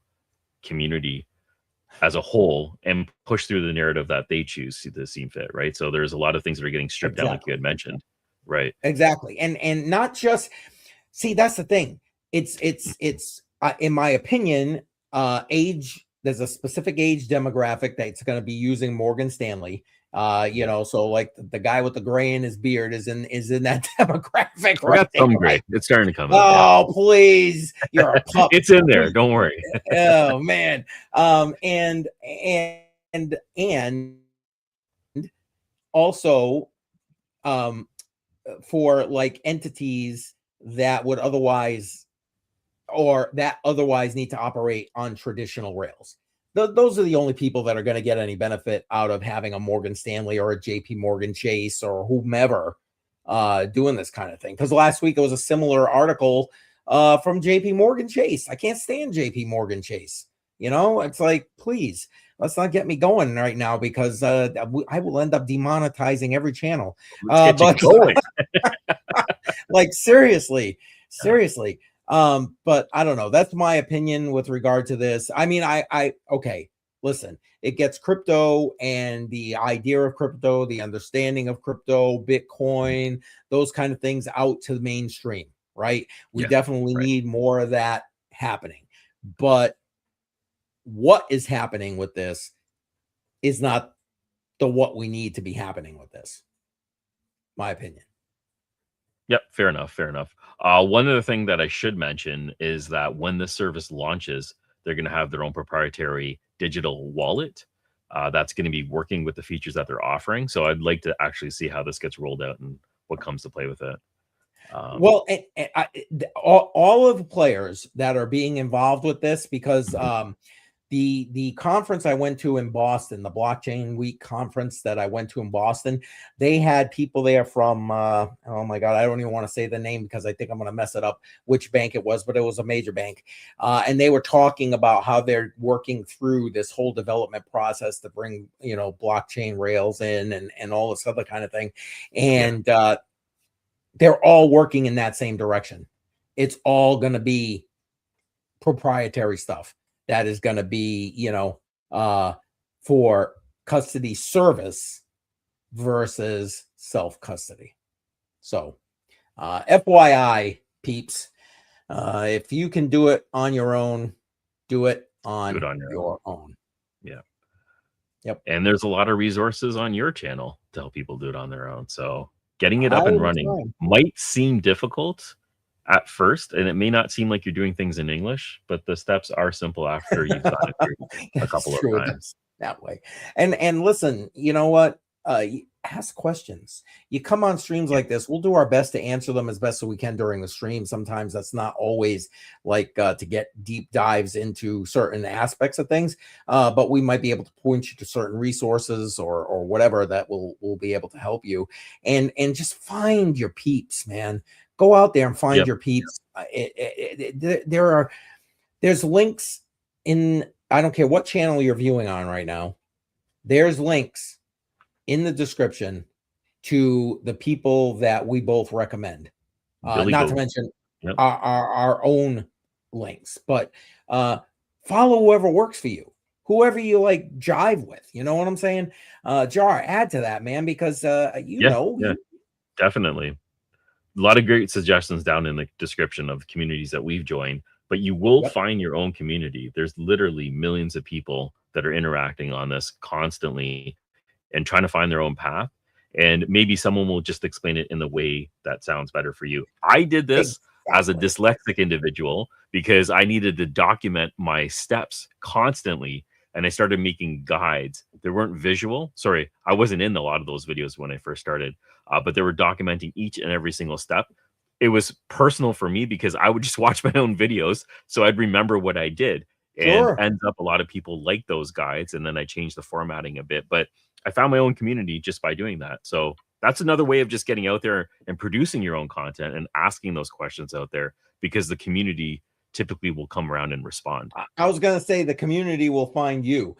community as a whole and push through the narrative that they choose to seem fit, right? So there's a lot of things that are getting stripped down, like you had exactly. mentioned, right? Exactly. And not just, see, that's the thing. It's in my opinion, age, there's a specific age demographic that's going to be using Morgan Stanley. Yeah. So like the guy with the gray in his beard is in that demographic I right got there, some right? gray. It's starting to come out. Yeah. Oh, please. You're a pup. It's in there. Don't worry. Oh man. And also um for like entities that would otherwise or that otherwise need to operate on traditional rails. Those are the only people that are going to get any benefit out of having a Morgan Stanley or a JP Morgan Chase or whomever doing this kind of thing. Because last week it was a similar article from JP Morgan Chase. I can't stand JP Morgan Chase. It's like, please, let's not get me going right now, because I will end up demonetizing every channel. Let's get you going. Like, seriously. But I don't know. That's my opinion with regard to this. I mean, okay, listen, it gets crypto and the idea of crypto, the understanding of crypto, Bitcoin, those kind of things out to the mainstream, right? We definitely need more of that happening. But what is happening with this is not what we need to be happening with this. My opinion. Yep, fair enough. One other thing that I should mention is that when this service launches, they're going to have their own proprietary digital wallet that's going to be working with the features that they're offering. So I'd like to actually see how this gets rolled out and what comes to play with it. Well, all of the players that are being involved with this, because the conference I went to in Boston, the Blockchain Week conference that I went to in Boston, they had people there from, oh my God, I don't even want to say the name because I think I'm going to mess it up, which bank it was, but it was a major bank. And they were talking about how they're working through this whole development process to bring, blockchain rails in and all this other kind of thing. And they're all working in that same direction. It's all going to be proprietary stuff that is going to be, for custody service versus self-custody. So, FYI, peeps, if you can do it on your own, do it on your own. Yeah. Yep. And there's a lot of resources on your channel to help people do it on their own. So getting it up and running might seem difficult at first, and it may not seem like you're doing things in English, but the steps are simple after you've done it through a couple of times that way. And listen, you know what? Ask questions. You come on streams like this, we'll do our best to answer them as best as we can during the stream. Sometimes that's not always like to get deep dives into certain aspects of things, but we might be able to point you to certain resources or whatever that will be able to help you. And just find your peeps, man. Go out there and find your peeps. There's links in, I don't care what channel you're viewing on right now. There's links in the description to the people that we both recommend. Not to mention our own links, but follow whoever works for you, whoever you like jive with. You know what I'm saying? Jar, add to that, man, because definitely. A lot of great suggestions down in the description of communities that we've joined, but you will find your own community. There's literally millions of people that are interacting on this constantly and trying to find their own path. And maybe someone will just explain it in the way that sounds better for you. I did this as a dyslexic individual because I needed to document my steps constantly. And I started making guides. They weren't visual. Sorry, I wasn't in a lot of those videos when I first started, but they were documenting each and every single step. It was personal for me because I would just watch my own videos, so I'd remember what I did. And ends up a lot of people like those guides, and then I changed the formatting a bit. But I found my own community just by doing that. So that's another way of just getting out there and producing your own content and asking those questions out there, because the community typically will come around and respond. I was going to say the community will find you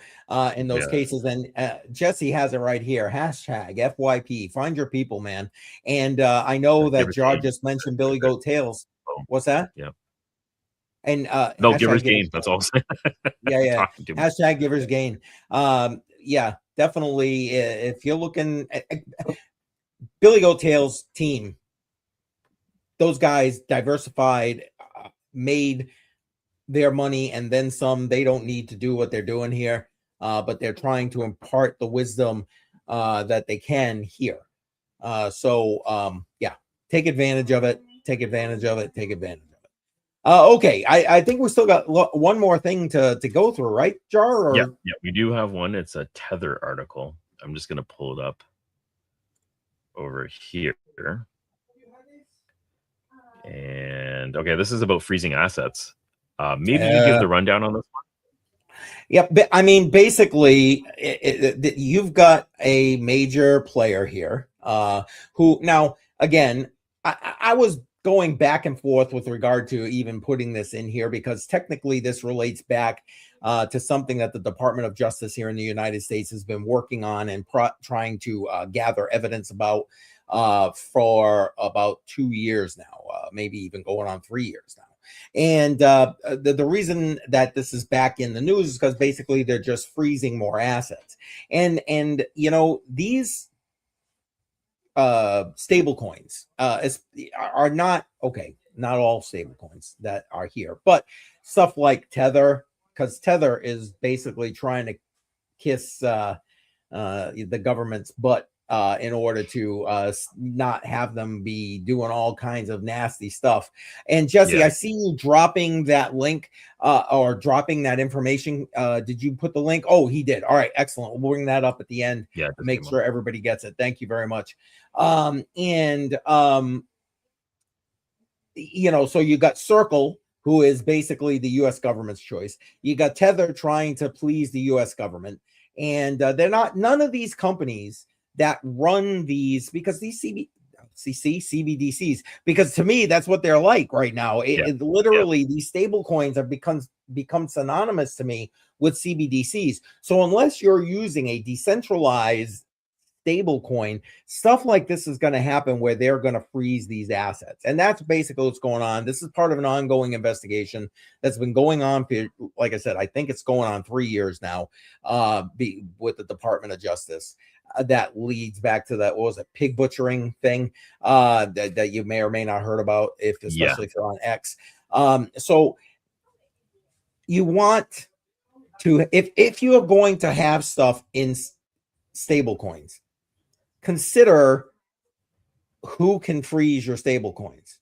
in those cases. And Jesse has it right here. Hashtag FYP. Find your people, man. And I know that Jar just mentioned Billy Goat Tales. What's that? Yeah. And no, Givers Gain. That's all. Yeah. Hashtag Givers Gain. Yeah, definitely. If you're looking at Billy Goat Tales team, those guys diversified, made their money and then some. They don't need to do what they're doing here, but they're trying to impart the wisdom that they can here. So take advantage of it. Take advantage of it. Okay, I think we still got one more thing to go through, right, Jar? Yeah, we do have one. It's a Tether article. I'm just going to pull it up over here. And okay, this is about freezing assets. Maybe you give the rundown on this one. Yeah, I mean, basically, you've got a major player here who now, again, I was going back and forth with regard to even putting this in here because technically this relates back to something that the Department of Justice here in the United States has been working on and trying to gather evidence about for about 2 years now, maybe even going on 3 years now. And the reason that this is back in the news is because basically they're just freezing more assets. And you know, these stable coins are not okay, not all stable coins that are here, but stuff like Tether, because Tether is basically trying to kiss the government's butt in order to not have them be doing all kinds of nasty stuff. And Jesse, Yeah. I see you dropping that link or dropping that information. Did you put the link? Oh, he did. All right, excellent. We'll bring that up at the end. Yeah, Make sure everybody gets it. Thank you very much. You know, so you got Circle, who is basically the U.S. government's choice. You got Tether trying to please the U.S. government. And they're not, none of these companies that run these, because these CBDCs, because to me, that's what they're like right now. It literally, these stable coins have become synonymous to me with CBDCs. So unless you're using a decentralized stable coin, stuff like this is going to happen where they're going to freeze these assets. And that's basically what's going on. This is part of an ongoing investigation that's been going on for, like I said, I think it's going on 3 years now with the Department of Justice. That leads back to that, what was it, pig butchering thing that you may or may not heard about, especially if you're on X. So you want to, if you are going to have stuff in stable coins, consider who can freeze your stable coins.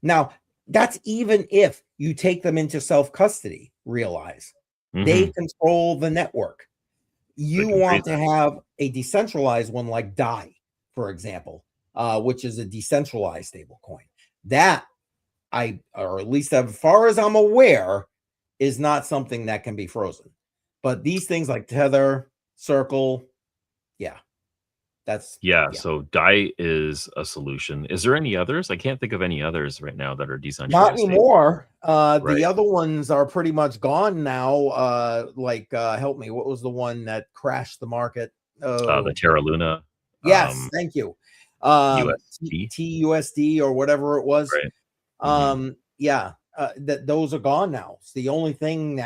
Now, that's even if you take them into self-custody, realize they control the network. You want to have a decentralized one like DAI, for example, which is a decentralized stable coin. That or at least as far as I'm aware, is not something that can be frozen. But these things like Tether, Circle, so DAI is a solution. Is there any others? I can't think of any others right now that are decentralized. Not anymore. The other ones are pretty much gone now. Help me. What was the one that crashed the market? The Terra Luna. Yes, thank you. TUSD or whatever it was. Those are gone now. It's the only thing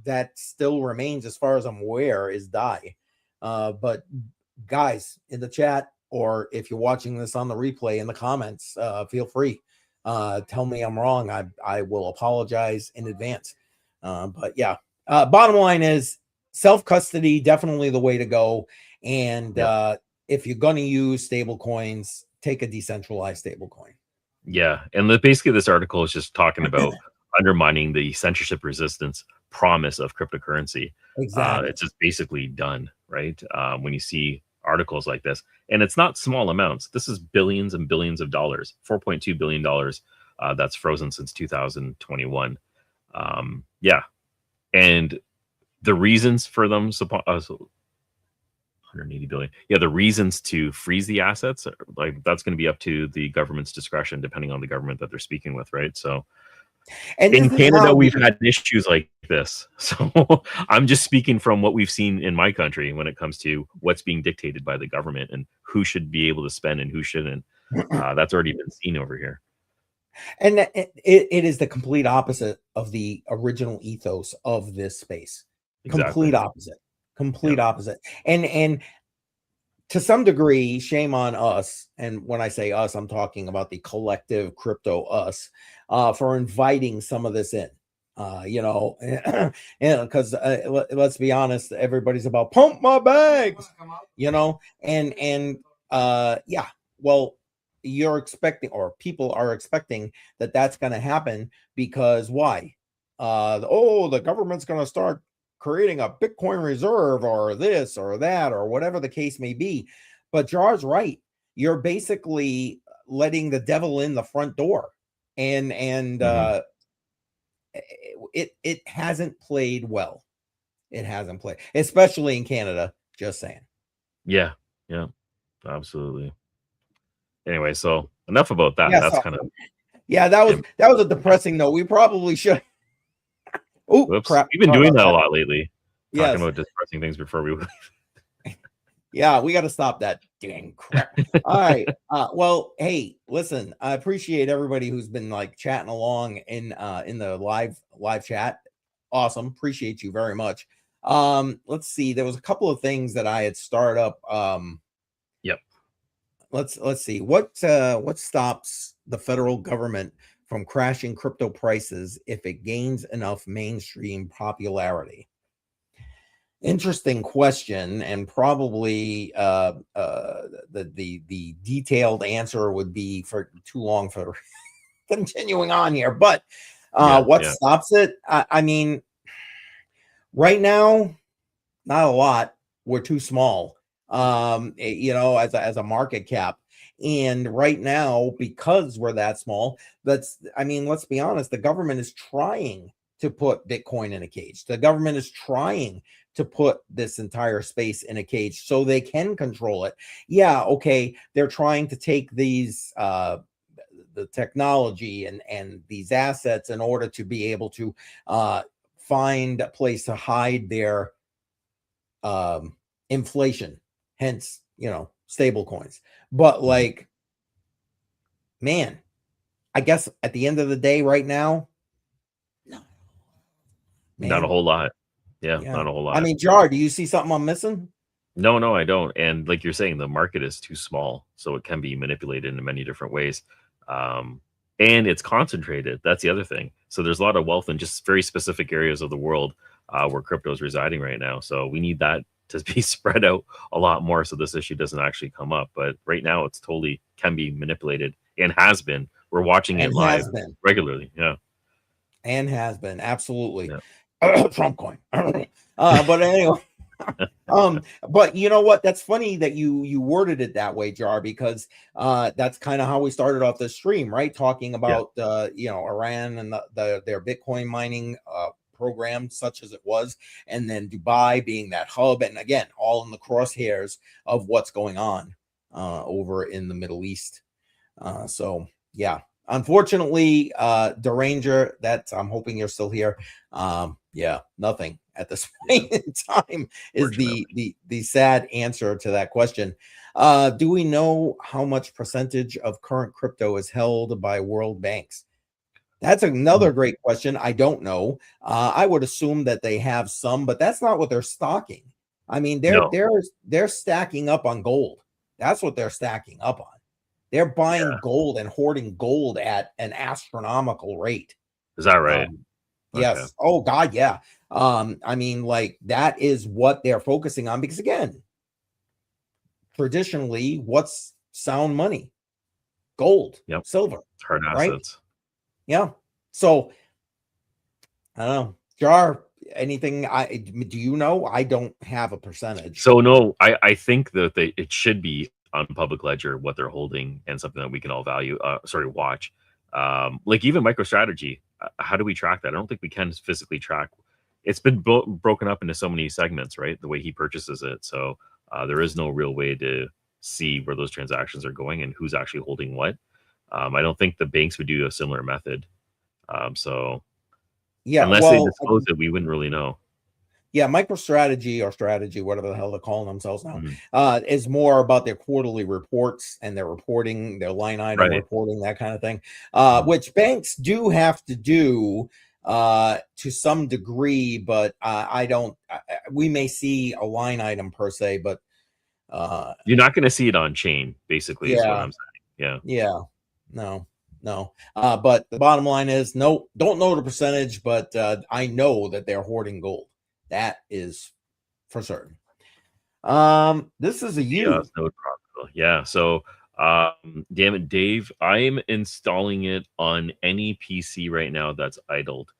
that still remains, as far as I'm aware, is DAI. But guys in the chat, or if you're watching this on the replay in the comments, feel free. Tell me I'm wrong. I will apologize in advance. Bottom line is self-custody, definitely the way to go. And if you're going to use stable coins, take a decentralized stable coin. Yeah. And basically this article is just talking about undermining the censorship resistance promise of cryptocurrency. Exactly. It's just basically done, right? When you see articles like this, and it's not small amounts. This is billions and billions of dollars, $4.2 billion that's frozen since 2021. And the reasons for them, 180 billion. Yeah, the reasons to freeze the assets, like that's going to be up to the government's discretion, depending on the government that they're speaking with, right? So and in Canada, we've had issues like this. So I'm just speaking from what we've seen in my country when it comes to what's being dictated by the government and who should be able to spend and who shouldn't. That's already been seen over here. And it is the complete opposite of the original ethos of this space. Complete opposite. Complete opposite. And to some degree, shame on us. And when I say us, I'm talking about the collective crypto us for inviting some of this in. Because let's be honest, everybody's about pump my bags, well, you're expecting, or people are expecting, that that's going to happen because why? The government's going to start creating a Bitcoin reserve or this or that or whatever the case may be. But Jar's right. You're basically letting the devil in the front door. And it hasn't played well. It hasn't played, especially in Canada. Just saying. Yeah, yeah, absolutely. Anyway, so enough about that. Yeah, That's so, kind of yeah, that was a depressing note. We probably should. Oh whoops. crap! We've been Sorry doing about that a that. lot lately, talking Yes. about depressing things before we Yeah, we got to stop that dang crap. All right. Well, hey, listen, I appreciate everybody who's been like chatting along in the live chat. Awesome. Appreciate you very much. Let's see. There was a couple of things that I had started up. Yep. Let's see. What stops the federal government from crashing crypto prices if it gains enough mainstream popularity? Interesting question, and probably the detailed answer would be for too long for continuing on here. But what stops it? I mean, right now, not a lot. We're too small, as a market cap. And right now, because we're that small, let's be honest, the government is trying to put Bitcoin in a cage. The government is trying to put this entire space in a cage so they can control it. Yeah, okay, they're trying to take these the technology and these assets in order to be able to find a place to hide their inflation, hence stable coins. But like, man, I guess at the end of the day right now, no, not a whole lot. Yeah, not a whole lot. I mean, Jar, do you see something I'm missing? No, I don't. And like you're saying, the market is too small, so it can be manipulated in many different ways. And it's concentrated. That's the other thing. So there's a lot of wealth in just very specific areas of the world where crypto is residing right now. So we need that to be spread out a lot more so this issue doesn't actually come up. But right now, it's totally can be manipulated and has been. We're watching it live regularly. Yeah. And has been. Absolutely. Yeah. Trump coin. But anyway. But you know what? That's funny that you worded it that way, Jar, because that's kind of how we started off the stream, right? Talking about Iran and their Bitcoin mining program, such as it was, and then Dubai being that hub, and again, all in the crosshairs of what's going on over in the Middle East. So yeah. Unfortunately, Deranger, I'm hoping you're still here. Yeah, nothing at this point in time is the sad answer to that question. Do we know how much percentage of current crypto is held by world banks? That's another great question. I don't know. I would assume that they have some, but that's not what they're stocking. I mean, they're stacking up on gold. That's what they're stacking up on. They're buying gold and hoarding gold at an astronomical rate. Is that right? Yes. Okay. Oh God, yeah. I mean, like that is what they're focusing on because again, traditionally, what's sound money? Gold, silver, hard assets. Right? Yeah. So I don't know. Jar, anything do you know? I don't have a percentage. So no, I think that it should be on public ledger what they're holding and something that we can all value watch. Like even MicroStrategy, how do we track that? I don't think we can physically track. It's been broken up into so many segments, right? The way he purchases it. So there is no real way to see where those transactions are going and who's actually holding what. I don't think the banks would do a similar method. So yeah, unless they disclose it, we wouldn't really know. Yeah, MicroStrategy or Strategy, whatever the hell they're calling themselves now, is more about their quarterly reports and their reporting, their line item reporting, that kind of thing, which banks do have to do to some degree, but we may see a line item per se, but you're not going to see it on chain, basically, is what I'm saying. Yeah. No. But the bottom line is, no, don't know the percentage, but I know that they're hoarding gold. That is for certain. This is a Yeah. So, damn it, Dave, I'm installing it on any PC right now that's idled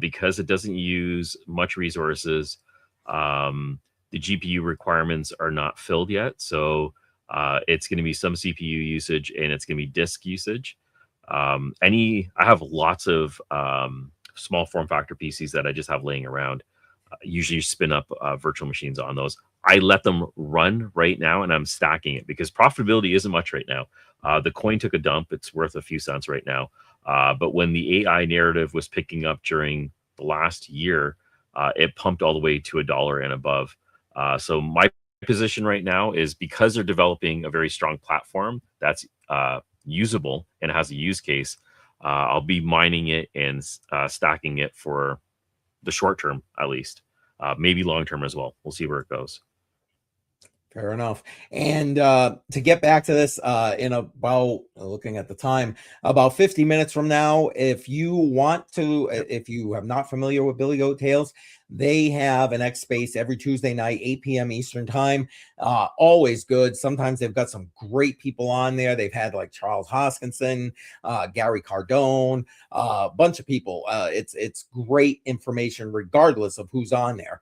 because it doesn't use much resources. The GPU requirements are not filled yet. So it's going to be some CPU usage and it's going to be disk usage. I have lots of small form factor PCs that I just have laying around. Usually spin up virtual machines on those. I let them run right now, and I'm stacking it because profitability isn't much right now. The coin took a dump. It's worth a few cents right now. But when the AI narrative was picking up during the last year, it pumped all the way to $1 and above. So my position right now is because they're developing a very strong platform that's usable and has a use case, I'll be mining it and stacking it for the short term, at least, maybe long term as well. We'll see where it goes. Fair enough. And to get back to this, in about, looking at the time, about 50 minutes from now, if you want to, if you have not familiar with Billy Goat Tales, they have an X Space every Tuesday night, 8 p.m. Eastern time. Always good. Sometimes they've got some great people on there. They've had like Charles Hoskinson, Gary Cardone, a bunch of people. It's great information regardless of who's on there.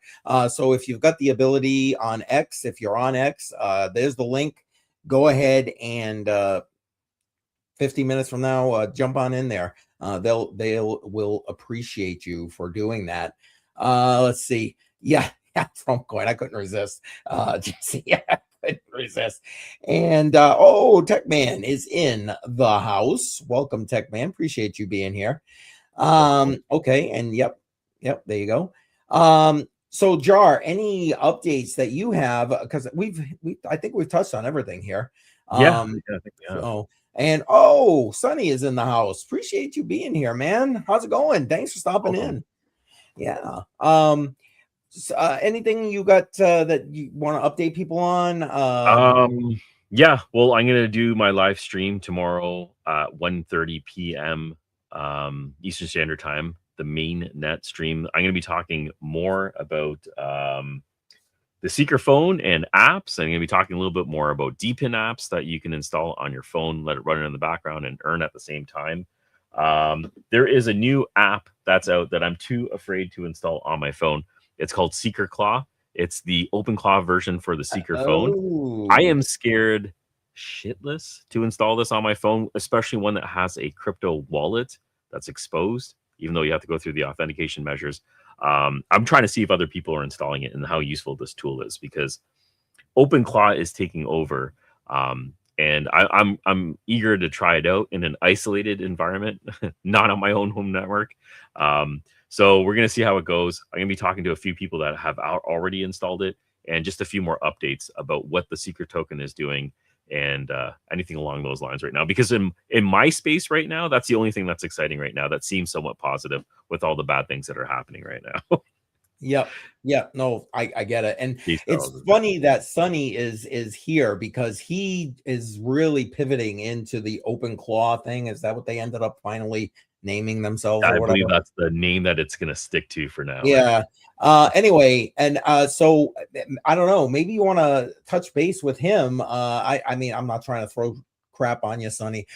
So if you've got the ability on X, if you're on X, there's the link. Go ahead and 50 minutes from now, jump on in there. Will appreciate you for doing that. Let's see. Yeah, Trump coin. I couldn't resist. Jesse, yeah, I couldn't resist. And Tech Man is in the house. Welcome, Tech Man. Appreciate you being here. Okay, and yep, there you go. So Jar, any updates that you have? Because I think we've touched on everything here. I think we have. So, and Sonny is in the house. Appreciate you being here, man. How's it going? Thanks for stopping in. Yeah. Anything you got that you want to update people on? Yeah. Well, I'm gonna do my live stream tomorrow at 1:30 p.m. Eastern Standard Time. The main net stream. I'm going to be talking more about the Seeker phone and apps. I'm going to be talking a little bit more about DPIN apps that you can install on your phone, let it run in the background, and earn at the same time. There is a new app that's out that I'm too afraid to install on my phone. It's called Seeker Claw. It's the OpenClaw version for the Seeker phone. I am scared shitless to install this on my phone, especially one that has a crypto wallet that's exposed, even though you have to go through the authentication measures. I'm trying to see if other people are installing it and how useful this tool is, because OpenClaw is taking over. And I'm eager to try it out in an isolated environment, not on my own home network. So we're going to see how it goes. I'm going to be talking to a few people that have already installed it, and just a few more updates about what the Secret token is doing and anything along those lines right now. Because in my space right now, that's the only thing that's exciting right now that seems somewhat positive with all the bad things that are happening right now. Yep. No, I get it. And it's funny that Sonny is here because he is really pivoting into the OpenClaw thing. Is that what they ended up finally naming themselves? I believe that's the name that it's going to stick to for now. Yeah. Anyway, and so I don't know, maybe you want to touch base with him. I mean, I'm not trying to throw crap on you, Sonny.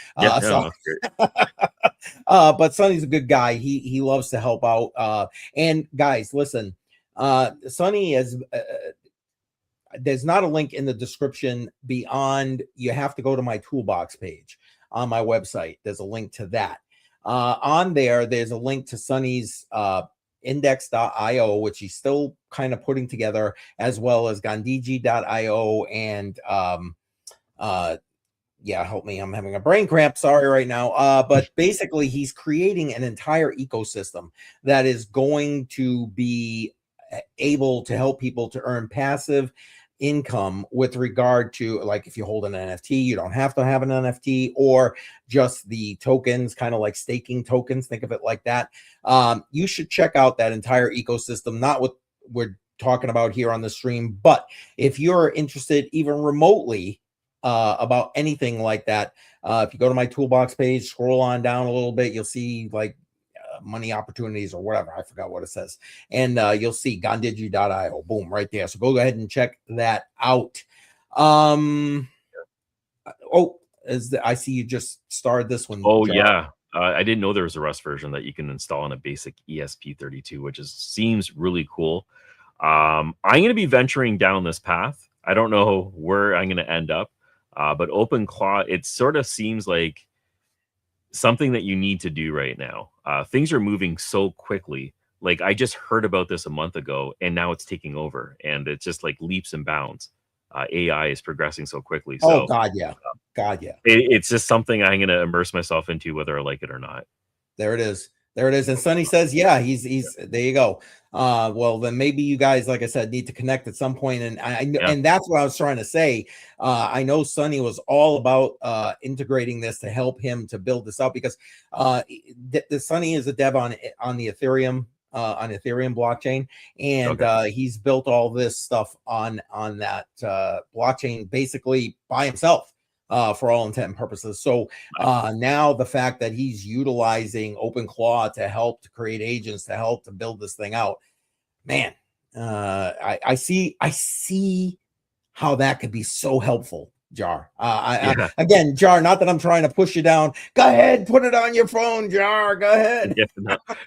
But Sonny's a good guy. He loves to help out. And guys, listen, Sonny is there's not a link in the description beyond. You have to go to my toolbox page on my website. There's a link to that. On there's a link to Sonny's index.io, which he's still kind of putting together, as well as gandiji.io and help me, I'm having a brain cramp, sorry right now, but basically he's creating an entire ecosystem that is going to be able to help people to earn passive income with regard to, like, if you hold an NFT, you don't have to have an NFT, or just the tokens, kind of like staking tokens, think of it like that. You should check out that entire ecosystem, not what we're talking about here on the stream, but if you're interested even remotely about anything like that, if you go to my toolbox page, scroll on down a little bit, you'll see like money opportunities or whatever. I forgot what it says. And you'll see gandiji.io. Boom, right there. So go ahead and check that out. I see you just started this one. Oh, John. Yeah. I didn't know there was a Rust version that you can install on a basic ESP32, which seems really cool. I'm going to be venturing down this path. I don't know where I'm going to end up, but OpenClaw, it sort of seems like something that you need to do right now. things are moving so quickly. Like I just heard about this a month ago, and now it's taking over, and it's just like leaps and bounds. AI is progressing so quickly, Oh so God, yeah, God, yeah. it's just something I'm going to immerse myself into, whether I like it or not. There it is. There it is. And Sonny says, yeah, he's there you go. Well, then maybe you guys, like I said, need to connect at some point. And and that's what I was trying to say. I know Sonny was all about integrating this to help him to build this out, because the Sonny is a dev on the Ethereum blockchain, and he's built all this stuff on that blockchain basically by himself. For all intent and purposes. So now the fact that he's utilizing OpenClaw to help to create agents to help to build this thing out, man, I see how that could be so helpful, Jar. Again, Jar, not that I'm trying to push you down. Go ahead, put it on your phone, Jar. Go ahead.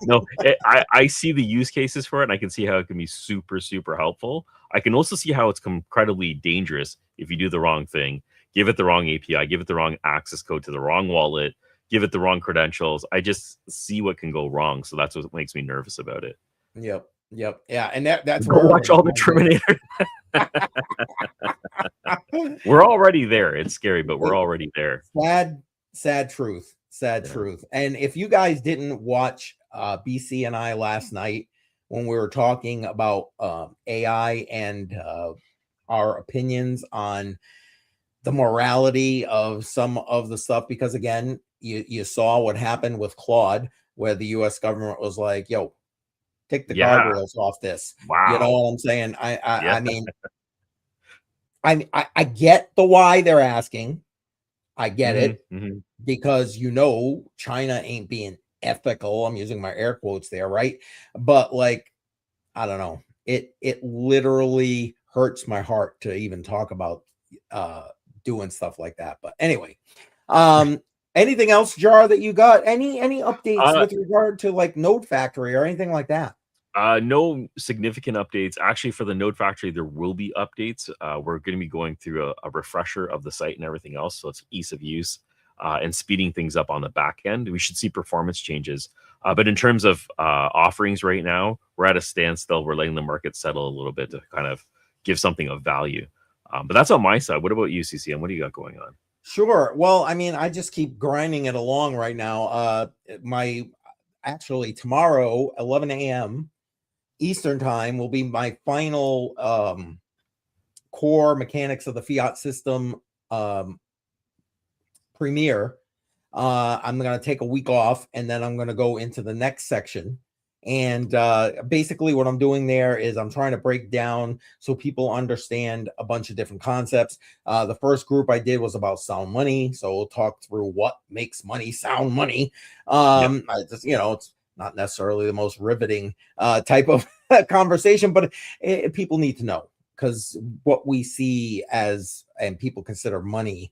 No, I see the use cases for it, and I can see how it can be super, super helpful. I can also see how it's incredibly dangerous if you do the wrong thing. Give it the wrong API, give it the wrong access code to the wrong wallet, give it the wrong credentials. I just see what can go wrong. So that's what makes me nervous about it. Yep. Yeah. And that's go watch all the Terminator. We're already there. It's scary, but we're already there. Sad truth. Truth. And if you guys didn't watch BC and I last night when we were talking about AI and our opinions on the morality of some of the stuff, because again, you saw what happened with Claude, where the US government was like, yo, take the guardrails off this. Wow. You know what I'm saying? I mean, I get the why they're asking. I get it, because China ain't being ethical. I'm using my air quotes there, right? But like, I don't know. It literally hurts my heart to even talk about doing stuff like that. But anyway, anything else, Jar, that you got? Any updates with regard to like Node Factory or anything like that? No significant updates. Actually, for the Node Factory, there will be updates. We're going to be going through a refresher of the site and everything else, so it's ease of use and speeding things up on the back end. We should see performance changes. But in terms of offerings right now, we're at a standstill. We're letting the market settle a little bit to kind of give something of value. But that's on my side. What about you, CCM? What do you got going on? Sure. Well, I mean, I just keep grinding it along right now. Actually tomorrow, 11 a.m. Eastern time will be my final core mechanics of the fiat system premiere. I'm going to take a week off, and then I'm going to go into the next section. And basically what I'm doing there is I'm trying to break down so people understand a bunch of different concepts. The first group I did was about sound money. So we'll talk through what makes money sound money. It's not necessarily the most riveting type of conversation, but people need to know, because what we see as, and people consider money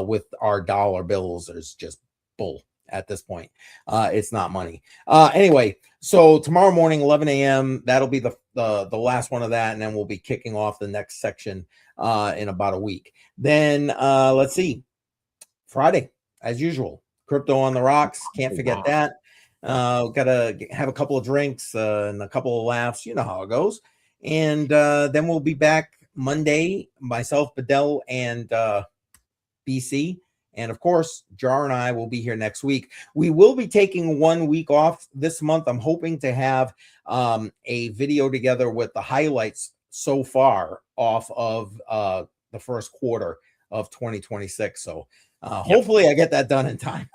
with our dollar bills, is just bull. At this point, it's not money. Anyway, so tomorrow morning, 11 a.m. that'll be the last one of that, and then we'll be kicking off the next section in about a week. Then let's see, Friday as usual, crypto on the rocks. Can't forget that. Gotta have a couple of drinks and a couple of laughs. You know how it goes. And then we'll be back Monday. Myself, Bedell, and BC. And of course, Jar and I will be here next week. We will be taking 1 week off this month. I'm hoping to have a video together with the highlights so far off of the first quarter of 2026. So hopefully I get that done in time.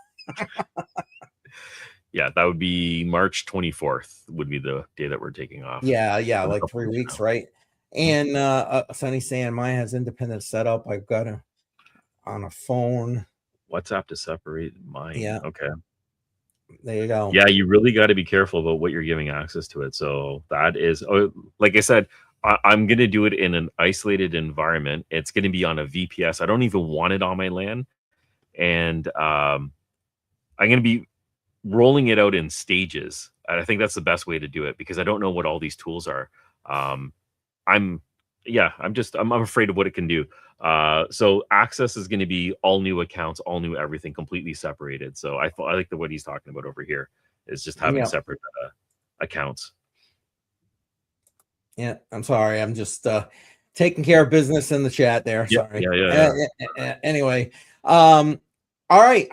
Yeah, that would be March 24th would be the day that we're taking off. Yeah, like 3 weeks, right? And Sunny saying mine has independent setup. I've got a on a phone. WhatsApp to separate mine. Yeah. Okay. There you go. Yeah, you really got to be careful about what you're giving access to it. So that is, like I said, I'm going to do it in an isolated environment. It's going to be on a VPS. I don't even want it on my LAN. And I'm going to be rolling it out in stages. And I think that's the best way to do it, because I don't know what all these tools are. I'm afraid of what it can do. So access is going to be all new accounts, all new everything, completely separated. So I like what he's talking about over here. is just having separate accounts. Yeah, I'm sorry. I'm just taking care of business in the chat there. Sorry. Anyway, all right.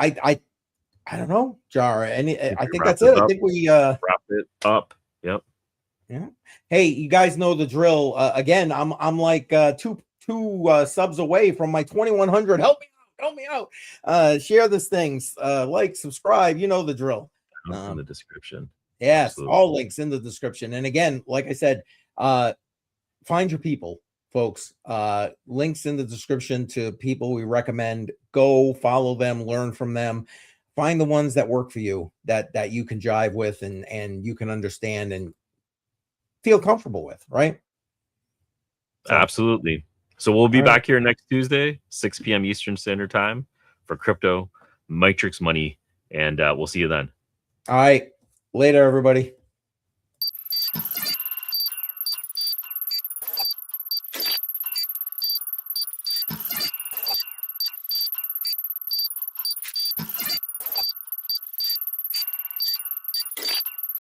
I don't know, Jara. I think that's it. I think we wrap it up. Yep. Yeah. Hey, you guys know the drill. Again, I'm like two subs away from my 2100. Help me out. Share this things. Like, subscribe. You know the drill. In the description. Yes, absolutely. All links in the description. And again, like I said, find your people, folks. Links in the description to people we recommend. Go follow them, learn from them. Find the ones that work for you, that you can jive with and you can understand and feel comfortable with, right? So, absolutely. So we'll be back here next Tuesday, 6 p.m. Eastern Standard Time for Crypto Matrix Money, and we'll see you then. All right. Later, everybody.